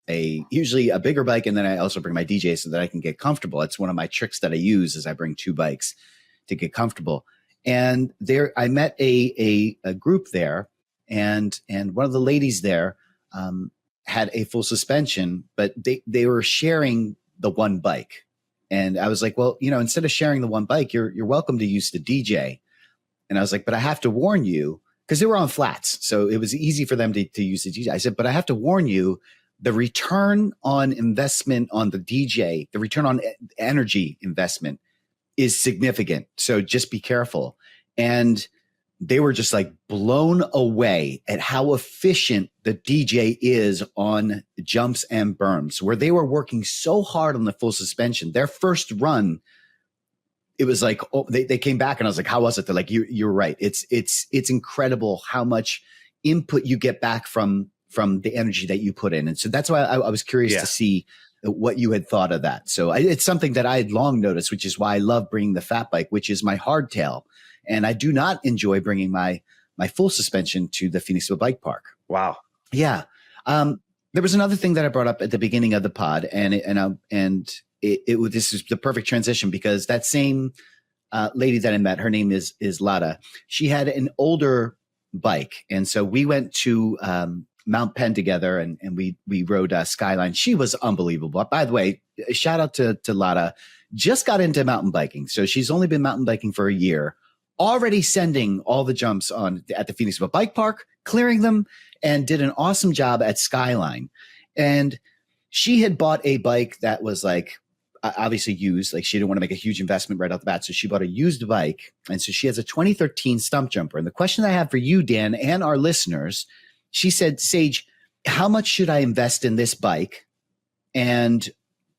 usually a bigger bike, and then I also bring my DJ so that I can get comfortable. It's one of my tricks that I use is I bring 2 bikes to get comfortable. And there I met a group there, and one of the ladies there had a full suspension, but they were sharing the one bike. And I was like, well, instead of sharing the one bike, you're welcome to use the DJ. And I was like, but I have to warn you, because they were on flats. So it was easy for them to use the DJ. I said, but I have to warn you, the return on investment on the DJ, the return on energy investment is significant. So just be careful. And they were just like blown away at how efficient the DJ is on jumps and berms, where they were working so hard on the full suspension. Their first run, it was like, they came back and I was like, how was it? They're like, you're right. It's incredible how much input you get back from the energy that you put in. And so that's why I was curious to see what you had thought of that. So it's something that I had long noticed, which is why I love bringing the fat bike, which is my hardtail. And I do not enjoy bringing my full suspension to the Phoenixville Bike Park. Wow. Yeah. There was another thing that I brought up at the beginning of the pod, and this is the perfect transition, because that same lady that I met, her name is Lada. She had an older bike, and so we went to Mount Penn together, and we rode Skyline. She was unbelievable. By the way, shout out to Lada, just got into mountain biking. So she's only been mountain biking for a year, already sending all the jumps at the Phoenixville Bike Park, clearing them, and did an awesome job at Skyline. And she had bought a bike that was like, obviously used. Like she didn't want to make a huge investment right off the bat. So she bought a used bike. And so she has a 2013 stump jumper. And the question I have for you, Dan, and our listeners, she said, Sage, how much should I invest in this bike? And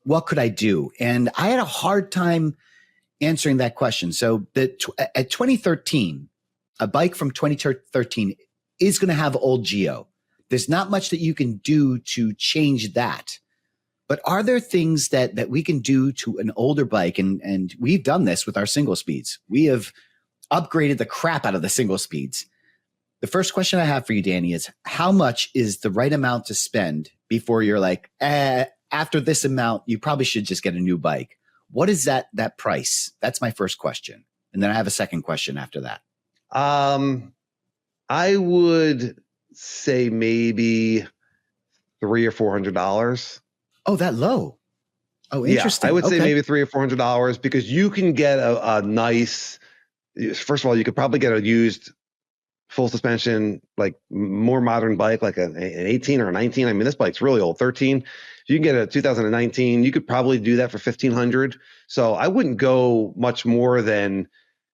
what could I do? And I had a hard time answering that question. So at 2013, a bike from 2013 is going to have old geo. There's not much that you can do to change that. But are there things that we can do to an older bike? And we've done this with our single speeds. We have upgraded the crap out of the single speeds. The first question I have for you, Danny, is how much is the right amount to spend before you're like, after this amount, you probably should just get a new bike. What is that price? That's my first question. And then I have a second question after that. I would say maybe $300 or $400. Oh, that low. Oh, interesting. Yeah, I would say maybe $300 or $400 because you can get a nice, first of all, you could probably get a used full suspension, like more modern bike, like an 18 or a 19. I mean, this bike's really old, 13. You can get a 2019. You could probably do that for $1,500. So I wouldn't go much more than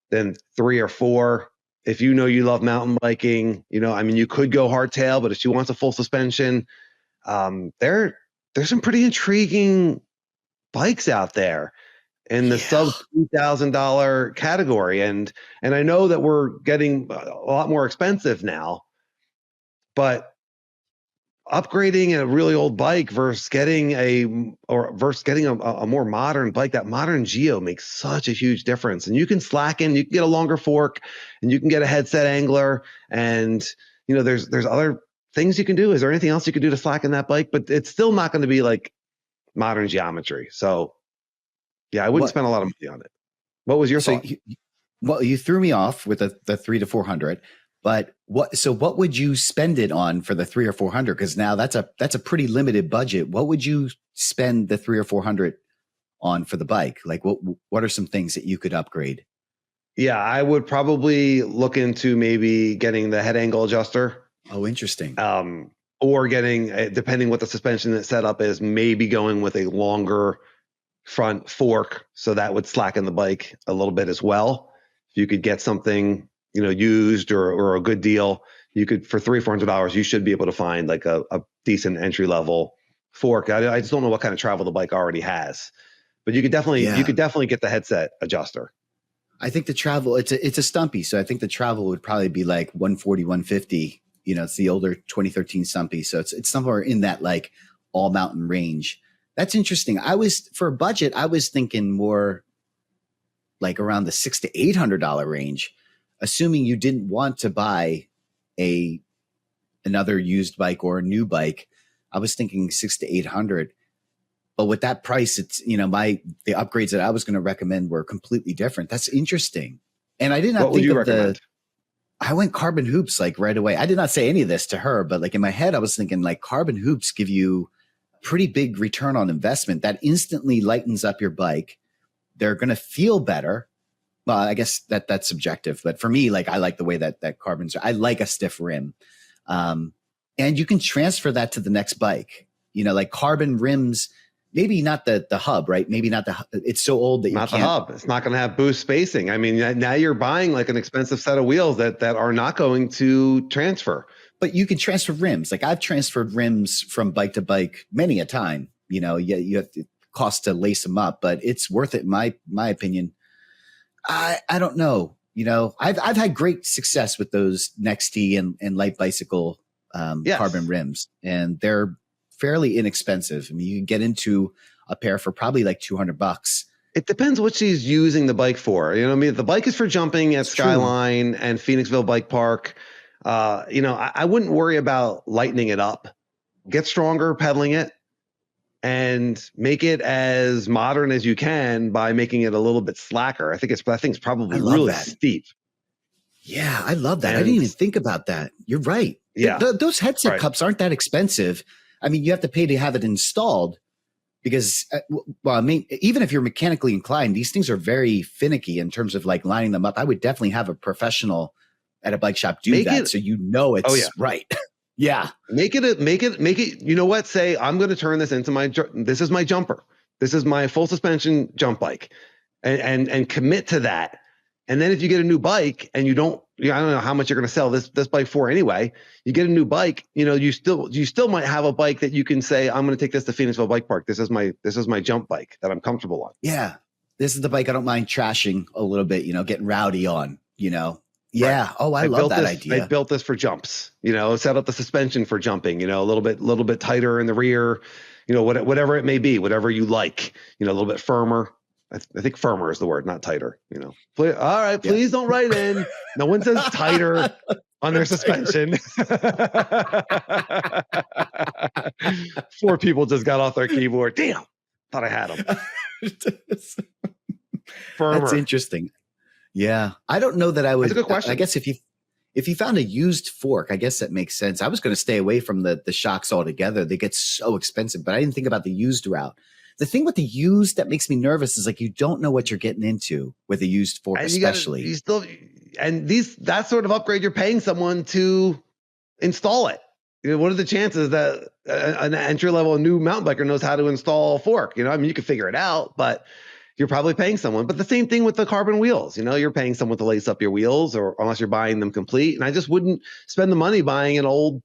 3 or 4. If you know you love mountain biking, I mean, you could go hardtail, but if she wants a full suspension, there's some pretty intriguing bikes out there in the sub $2,000 category. And I know that we're getting a lot more expensive now, but upgrading a really old bike versus getting a more modern bike, that modern geo makes such a huge difference. And you can slacken, you can get a longer fork, and you can get a headset angler. And there's other things you can do. Is there anything else you could do to slacken that bike? But it's still not going to be like modern geometry. So yeah, I wouldn't spend a lot of money on it. What was your thought? You threw me off with the 300 to 400, but what would you spend it on for the 300 or 400? Because now that's a pretty limited budget. What would you spend the 300 or 400 on for the bike? Like what are some things that you could upgrade? Yeah, I would probably look into maybe getting the head angle adjuster. Oh, interesting. Or getting, depending what the suspension setup is, maybe going with a longer front fork. So that would slacken the bike a little bit as well. If you could get something, used or a good deal, you could, for $300 or $400, you should be able to find like a decent entry level fork. I just don't know what kind of travel the bike already has, but you could definitely get the headset adjuster. I think the travel, it's a stumpy. So I think the travel would probably be like 140, 150. It's the older 2013 stumpy. So it's somewhere in that like all mountain range. That's interesting. For a budget, I was thinking more like around the $600 to $800 range, assuming you didn't want to buy another used bike or a new bike. I was thinking $600 to $800. But with that price, it's, the upgrades that I was going to recommend were completely different. That's interesting. And I did not think of I went carbon hoops like right away. I did not say any of this to her, but like in my head, I was thinking like carbon hoops give you pretty big return on investment that instantly lightens up your bike. They're going to feel better. Well, I guess that's subjective, but for me, like I like the way that carbons, I like a stiff rim. And you can transfer that to the next bike, like carbon rims. Maybe not the hub, right? Maybe not it's so old that you can't. Not the hub. It's not going to have boost spacing. I mean, now you're buying like an expensive set of wheels that are not going to transfer. But you can transfer rims. Like I've transferred rims from bike to bike many a time. You have to cost to lace them up, but it's worth it in my opinion. I don't know. I've had great success with those Nexty and Light Bicycle carbon rims, and they're fairly inexpensive. I mean, you can get into a pair for probably like $200. It depends what she's using the bike for. I mean, if the bike is for jumping at Skyline and Phoenixville Bike Park, I wouldn't worry about lightening it up. Get stronger pedaling it and make it as modern as you can by making it a little bit slacker. I think it's probably really steep. Yeah, I love that. I didn't even think about that. You're right. Yeah. Those headset cups aren't that expensive. I mean, you have to pay to have it installed, because, well, I mean, even if you're mechanically inclined, these things are very finicky in terms of like lining them up. I would definitely have a professional at a bike shop do that, so you know it's right. Yeah. Make it. You know what? Say, I'm going to turn this into this is my jumper. This is my full suspension jump bike, and commit to that. And then if you get a new bike and I don't know how much you're going to sell this bike for anyway, you get a new bike, you still might have a bike that you can say, I'm going to take this to Phoenixville Bike Park. This is my jump bike that I'm comfortable on. Yeah. This is the bike I don't mind trashing a little bit, getting rowdy on, Yeah. Right. Oh, I love that idea. I built this for jumps, set up the suspension for jumping, a little bit tighter in the rear, whatever it may be, whatever you like, a little bit firmer. I think firmer is the word, not tighter, All right, please don't write in. No one says tighter on their suspension. 4 people just got off their keyboard. Damn, thought I had them. Firmer. That's interesting. Yeah. I don't know that I would. That's a good question. I guess if you found a used fork, I guess that makes sense. I was going to stay away from the shocks altogether. They get so expensive, but I didn't think about the used route. The thing with the used that makes me nervous is like you don't know what you're getting into with a used fork, especially. That sort of upgrade, you're paying someone to install it. What are the chances that an entry level new mountain biker knows how to install a fork? I mean, you can figure it out, but you're probably paying someone. But the same thing with the carbon wheels. You're paying someone to lace up your wheels, or unless you're buying them complete. And I just wouldn't spend the money buying an old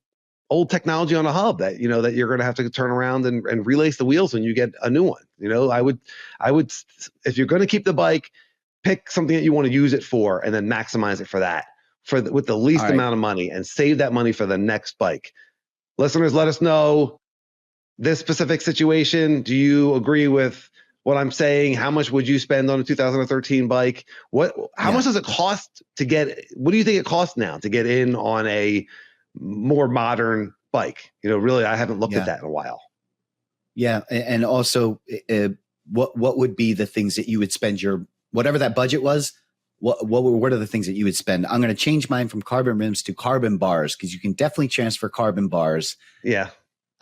technology on a hub that that you're going to have to turn around and relace the wheels when you get a new one. I would if you're going to keep the bike, pick something that you want to use it for, and then maximize it for that with the least amount of money, and save that money for the next bike. Listeners, let us know this specific situation. Do you agree with what I'm saying? How much would you spend on a 2013 bike? How much does it cost to get? What do you think it costs now to get in on a more modern bike? Really, I haven't looked at that in a while. Yeah. And also what would be the things that you would spend whatever that budget was? What are the things that you would spend? I'm going to change mine from carbon rims to carbon bars, because you can definitely transfer carbon bars. Yeah.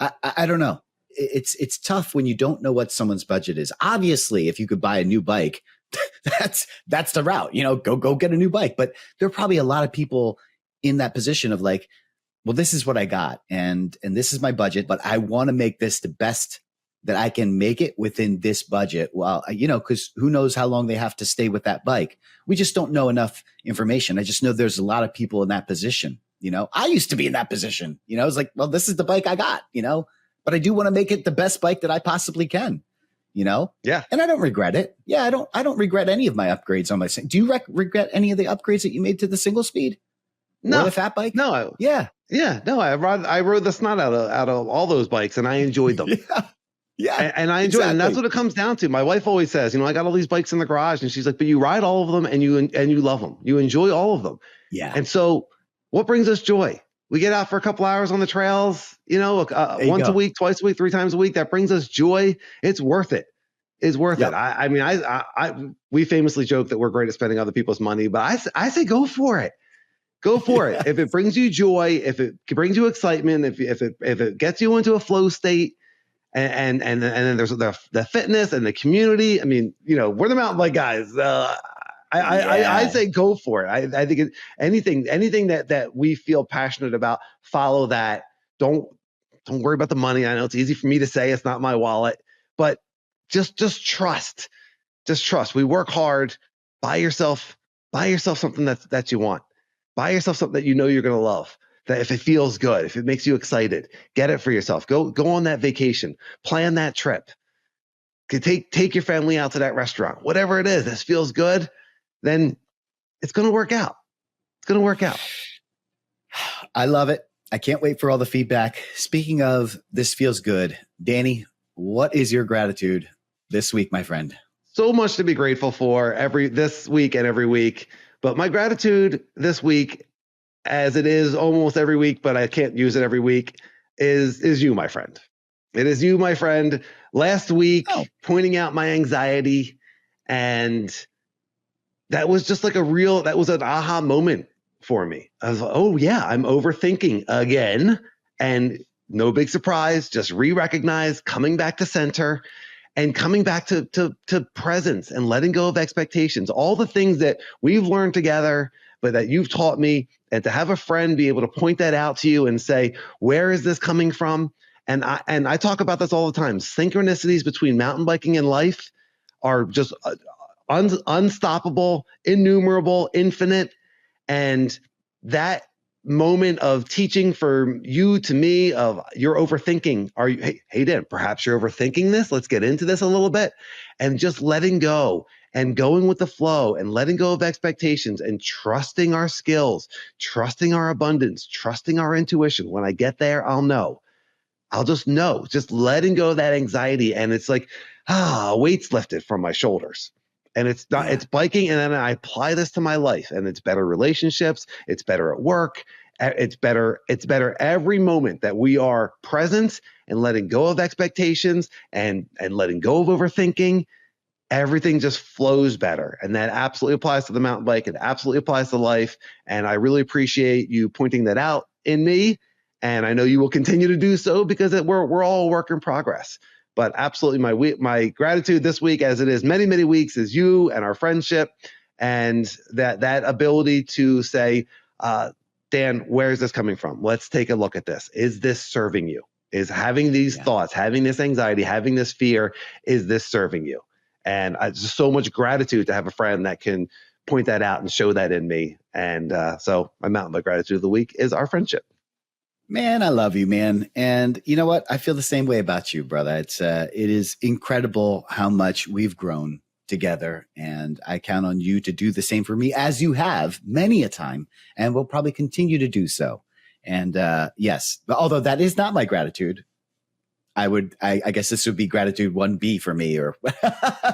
I don't know. It's tough when you don't know what someone's budget is. Obviously, if you could buy a new bike, that's the route, go get a new bike. But there are probably a lot of people in that position of like, well, this is what I got, and this is my budget, but I want to make this the best that I can make it within this budget. Well, because who knows how long they have to stay with that bike. We just don't know enough information. I just know there's a lot of people in that position. I used to be in that position. I was like, well, this is the bike I got, but I do want to make it the best bike that I possibly can, Yeah. And I don't regret it. Yeah. I don't regret any of my upgrades on my, do you regret any of the upgrades that you made to the single speed? No. Or the fat bike? No. Yeah. Yeah. No, I rode the snot out of all those bikes, and I enjoyed them. Yeah. And I enjoy it. And that's what it comes down to. My wife always says, I got all these bikes in the garage, and she's like, but you ride all of them, and you love them. You enjoy all of them. Yeah. And so what brings us joy? We get out for a couple hours on the trails, once a week, twice a week, 3 times a week. That brings us joy. It's worth it. It's worth it. I mean, we famously joke that we're great at spending other people's money, but I say go for it. Go for it. If it brings you joy, if it brings you excitement, if it gets you into a flow state, and then there's the fitness and the community. I mean, we're the mountain bike guys. I say go for it. I think anything that we feel passionate about, follow that. Don't worry about the money. I know it's easy for me to say, it's not my wallet, but just trust. Just trust. We work hard. Buy yourself something that you want. Buy yourself something that you're going to love. That if it feels good, if it makes you excited, get it for yourself. Go on that vacation. Plan that trip. Take your family out to that restaurant. Whatever it is, this feels good, then it's going to work out. It's going to work out. I love it. I can't wait for all the feedback. Speaking of this feels good, Danny, what is your gratitude this week, my friend? So much to be grateful for this week and every week. But my gratitude this week, as it is almost every week, but I can't use it every week, is you, my friend. It is you, my friend. Last week, pointing out my anxiety, and that was just like that was an aha moment for me. I was like, oh yeah, I'm overthinking again. And no big surprise, just re-recognize, coming back to center and coming back to presence and letting go of expectations, all the things that we've learned together, but that you've taught me, and to have a friend be able to point that out to you and say, where is this coming from? And I talk about this all the time. Synchronicities between mountain biking and life are just unstoppable, innumerable, infinite. And that moment of teaching for you to me of you're overthinking. Are you, hey Dan, perhaps you're overthinking this. Let's get into this a little bit, and just letting go and going with the flow and letting go of expectations and trusting our skills, trusting our abundance, trusting our intuition. When I get there, I'll know. I'll just know, just letting go of that anxiety. And it's like, weight's lifted from my shoulders. And it's not, it's biking. And then I apply this to my life, and it's better relationships. It's better at work. It's better every moment that we are present and letting go of expectations and letting go of overthinking. Everything just flows better. And that absolutely applies to the mountain bike. It absolutely applies to life. And I really appreciate you pointing that out in me. And I know you will continue to do so, because we're all a work in progress. But absolutely, my gratitude this week, as it is many, many weeks, is you and our friendship, and that ability to say, Dan, where is this coming from? Let's take a look at this. Is this serving you? Is having these thoughts, having this anxiety, having this fear, is this serving you? And just so much gratitude to have a friend that can point that out and show that in me. And so my mountain bike gratitude of the week is our friendship. Man, I love you, man. And you know what? I feel the same way about you, brother. It is incredible how much we've grown together, and I count on you to do the same for me, as you have many a time, and will probably continue to do so. And yes, although that is not my gratitude, I guess this would be gratitude 1B for me, or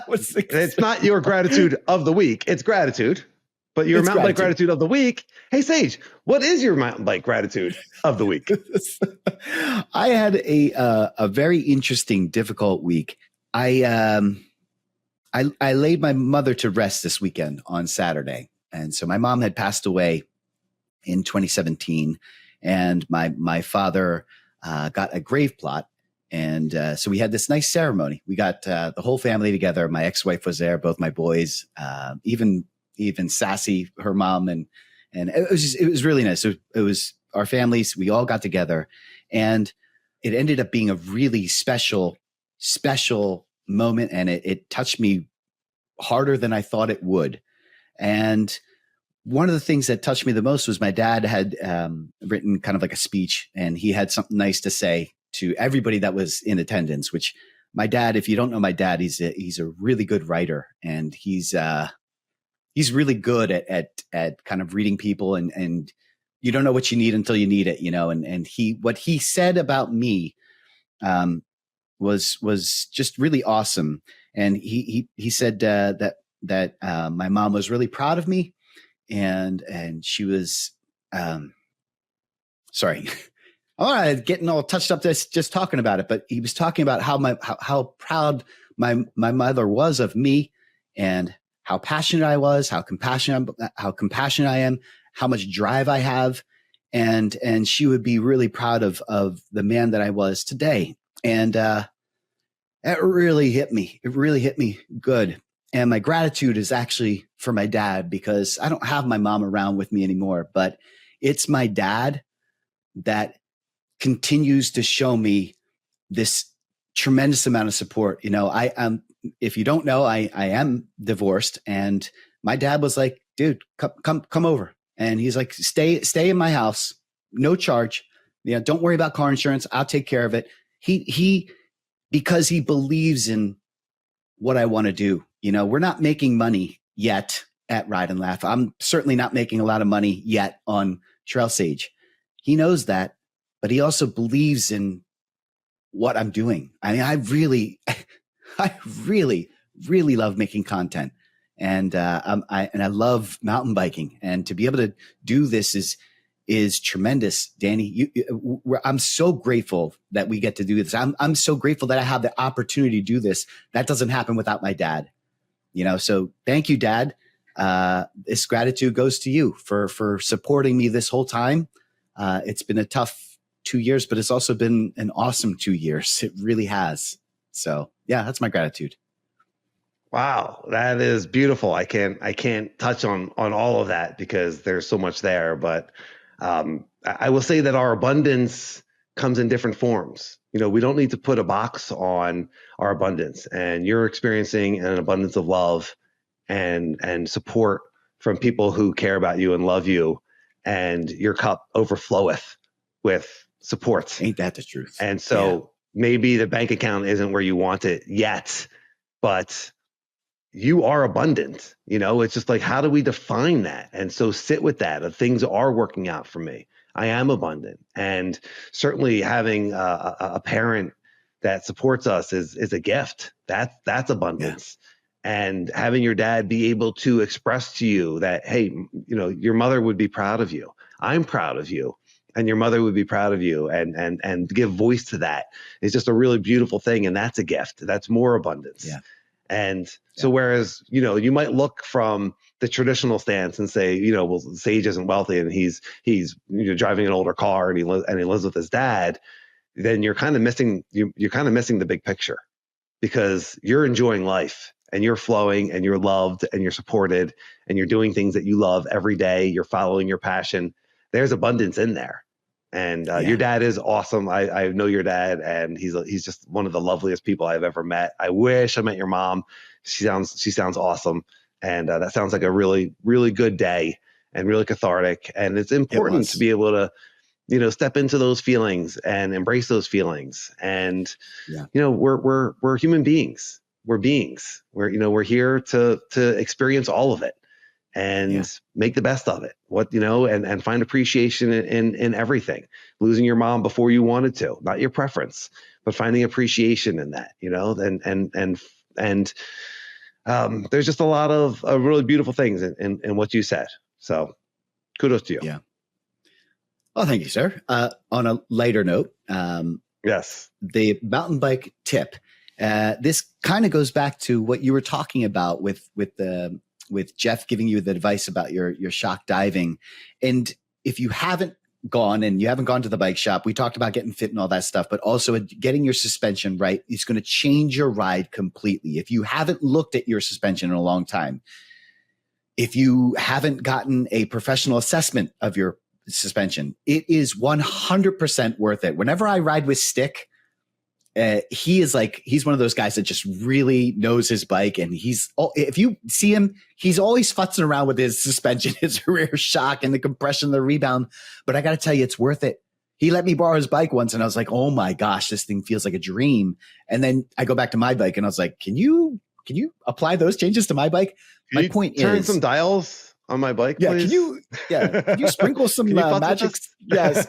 it's not your gratitude of the week. It's gratitude. But your mountain bike gratitude of the week. Hey, Sage, what is your mountain bike gratitude of the week? I had a very interesting, difficult week. I laid my mother to rest this weekend on Saturday. And so my mom had passed away in 2017, and my father got a grave plot. And so we had this nice ceremony. We got the whole family together. My ex-wife was there, both my boys, even Sassy, her mom, and it was really nice. So it was our families. We all got together, and it ended up being a really special moment. And it touched me harder than I thought it would. And one of the things that touched me the most was my dad had written kind of like a speech, and he had something nice to say to everybody that was in attendance, which my dad, if you don't know my dad, he's a really good writer, and he's really good at kind of reading people, and you don't know what you need until you need it, you know. And what he said about me was just really awesome. And he said that my mom was really proud of me, and she was sorry. I'm getting all touched up just talking about it, but he was talking about how proud my mother was of me, and how passionate I was, how compassionate I am, how much drive I have. And she would be really proud of the man that I was today. And it really hit me. It really hit me good. And my gratitude is actually for my dad, because I don't have my mom around with me anymore, but it's my dad that continues to show me this tremendous amount of support. You know, if you don't know, I am divorced, and my dad was like, dude, come over. And he's like, stay in my house, no charge. You know, don't worry about car insurance. I'll take care of it. He because he believes in what I want to do. You know, we're not making money yet at Ride and Laugh. I'm certainly not making a lot of money yet on Trail Sage. He knows that, but he also believes in what I'm doing. I mean, I really love making content, and I love mountain biking, and to be able to do this is tremendous. Danny, I'm so grateful that we get to do this. I'm so grateful that I have the opportunity to do this. That doesn't happen without my dad, you know. So thank you, Dad. This gratitude goes to you for supporting me this whole time. It's been a tough 2 years, but it's also been an awesome 2 years. It really has. So yeah, that's my gratitude. Wow, that is beautiful. I can't touch on all of that because there's so much there. But I will say that our abundance comes in different forms. We don't need to put a box on our abundance, and you're experiencing an abundance of love and support from people who care about you and love you, and your cup overfloweth with support. Ain't that the truth? And so maybe the bank account isn't where you want it yet, but you are abundant. It's just like, how do we define that? And so sit with that. Things are working out for me. I am abundant. And certainly having a parent that supports us is a gift. That's abundance. And having your dad be able to express to you that, hey, your mother would be proud of you. I'm proud of you. And your mother would be proud of you, and give voice to that is just a really beautiful thing. And that's a gift. That's more abundance. Yeah. And so whereas, you might look from the traditional stance and say, well, Sage isn't wealthy and he's driving an older car and he lives with his dad, then you're kind of missing the big picture, because you're enjoying life and you're flowing and you're loved and you're supported and you're doing things that you love every day. You're following your passion. There's abundance in there. And your dad is awesome. I know your dad, and he's just one of the loveliest people I've ever met. I wish I met your mom. She sounds awesome, and that sounds like a really, really good day and really cathartic. And it's important to be able to, step into those feelings and embrace those feelings. And we're human beings. We're beings. We're here to experience all of it and make the best of it. And find appreciation in everything. Losing your mom before you wanted to, not your preference, but finding appreciation in that, and there's just a lot of really beautiful things in what you said. So kudos to you. Yeah. Oh, thank you, sir. On a lighter note, yes, the mountain bike tip. This kind of goes back to what you were talking about with Jeff giving you the advice about your shock diving. And if you haven't gone to the bike shop, we talked about getting fit and all that stuff, but also getting your suspension right is going to change your ride completely. If you haven't looked at your suspension in a long time, if you haven't gotten a professional assessment of your suspension, it is 100% worth it. Whenever I ride with Stick, he's one of those guys that just really knows his bike. And if you see him, he's always futzing around with his suspension, his rear shock and the compression, the rebound. But I got to tell you, it's worth it. He let me borrow his bike once and I was like, oh my gosh, this thing feels like a dream. And then I go back to my bike and I was like, can you apply those changes to my bike? My point is, turn some dials on my bike, please? Can you sprinkle some magic? Yes.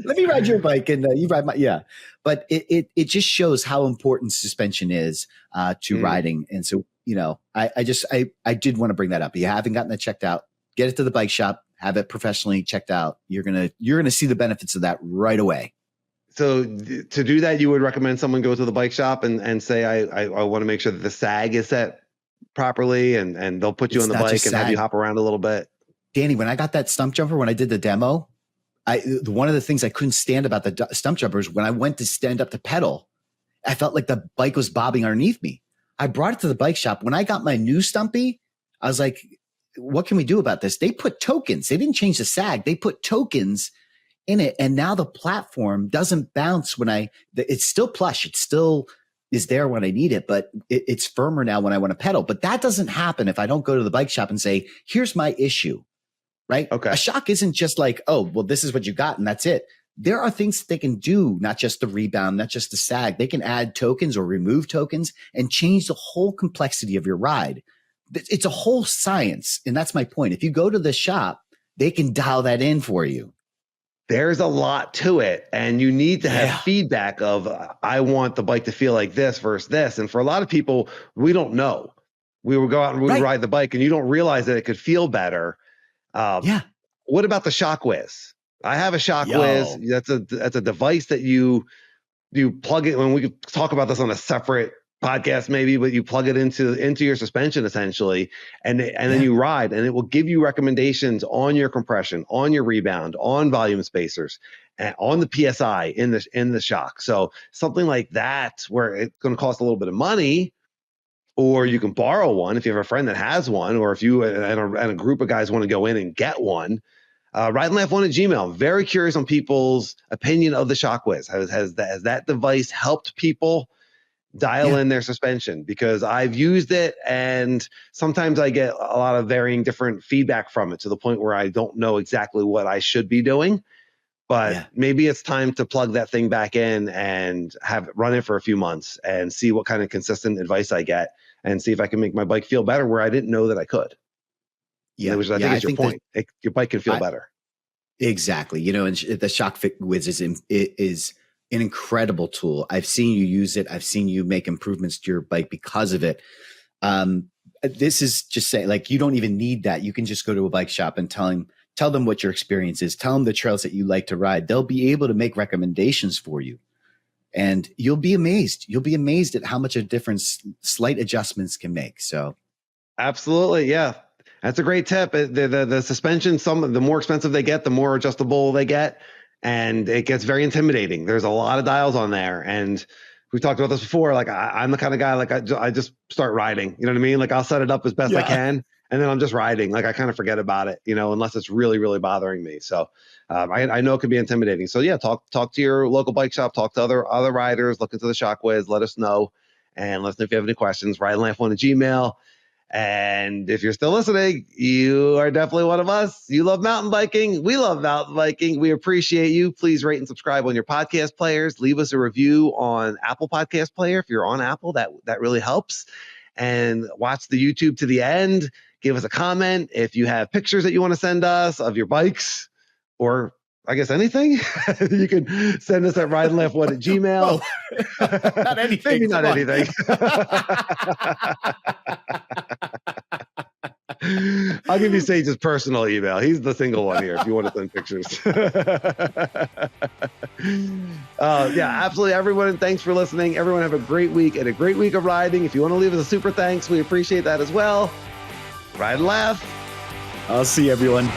Let me ride your bike and you ride my, But it just shows how important suspension is to riding. And so, I did want to bring that up. If you haven't gotten that checked out, get it to the bike shop, have it professionally checked out. You're going to see the benefits of that right away. So to do that, you would recommend someone go to the bike shop and say, I want to make sure that the sag is set properly, and they'll put you on the bike and have you hop around a little bit. Danny, when I got that stump jumper, when I did the demo, one of the things I couldn't stand about the stump jumpers, when I went to stand up to pedal, I felt like the bike was bobbing underneath me. I brought it to the bike shop. When I got my new Stumpy, I was like, what can we do about this? They put tokens. They didn't change the sag. They put tokens in it. And now the platform doesn't bounce it's still plush. It still is there when I need it, but it's firmer now when I want to pedal. But that doesn't happen if I don't go to the bike shop and say, here's my issue, right? Okay. A shock isn't just like, oh, well, this is what you got and that's it. There are things that they can do, not just the rebound, not just the sag. They can add tokens or remove tokens and change the whole complexity of your ride. It's a whole science. And that's my point. If you go to the shop, they can dial that in for you. There's a lot to it, and you need to have feedback of, I want the bike to feel like this versus this. And for a lot of people, we don't know. We would go out and we would ride the bike and you don't realize that it could feel better. What about the Shock Whiz? I have a Shock Whiz. That's a device that you plug it. When we could talk about this on a separate podcast maybe, but you plug it into your suspension essentially, and then you ride, and it will give you recommendations on your compression, on your rebound, on volume spacers, and on the PSI in the shock. So something like that, where it's going to cost a little bit of money, or you can borrow one if you have a friend that has one, or if you and a group of guys want to go in and get one. RideandLaugh1@gmail. Very curious on people's opinion of the Shockwiz. Has that device helped people dial in their suspension? Because I've used it, and sometimes I get a lot of varying different feedback from it, to the point where I don't know exactly what I should be doing. But maybe it's time to plug that thing back in and have it run it for a few months and see what kind of consistent advice I get, and see if I can make my bike feel better where I didn't know that I could. Yeah, which I think is your point. Your bike can feel better. Exactly. You know, and the Shockwiz is an incredible tool. I've seen you use it. I've seen you make improvements to your bike because of it. This is just saying, like, you don't even need that. You can just go to a bike shop and tell them what your experience is. Tell them the trails that you like to ride. They'll be able to make recommendations for you, and you'll be amazed. You'll be amazed at how much a difference slight adjustments can make. So, absolutely, yeah. That's a great tip. The suspension, the more expensive they get, the more adjustable they get, and it gets very intimidating. There's a lot of dials on there, and we've talked about this before. Like, I'm the kind of guy, like, I just start riding. You know what I mean? Like, I'll set it up as best I can, and then I'm just riding. Like, I kind of forget about it, unless it's really, really bothering me. So I know it can be intimidating. So yeah, talk to your local bike shop, talk to other riders, look into the Shockwiz, let us know, and let us know if you have any questions. RideandLaugh1@gmail. And if you're still listening, you are definitely one of us. You love mountain biking. We love mountain biking. We appreciate you. Please rate and subscribe on your podcast players. Leave us a review on Apple Podcast Player. If you're on Apple, that really helps. And watch the YouTube to the end. Give us a comment. If you have pictures that you want to send us of your bikes, or I guess anything, you can send us at rideandlaugh1@gmail. Not anything. Maybe not anything. I'll give you Sage's personal email. He's the single one here if you want to send pictures. Yeah, absolutely, everyone. And thanks for listening. Everyone have a great week and a great week of riding. If you want to leave us a super thanks, we appreciate that as well. Ride and laugh. I'll see everyone.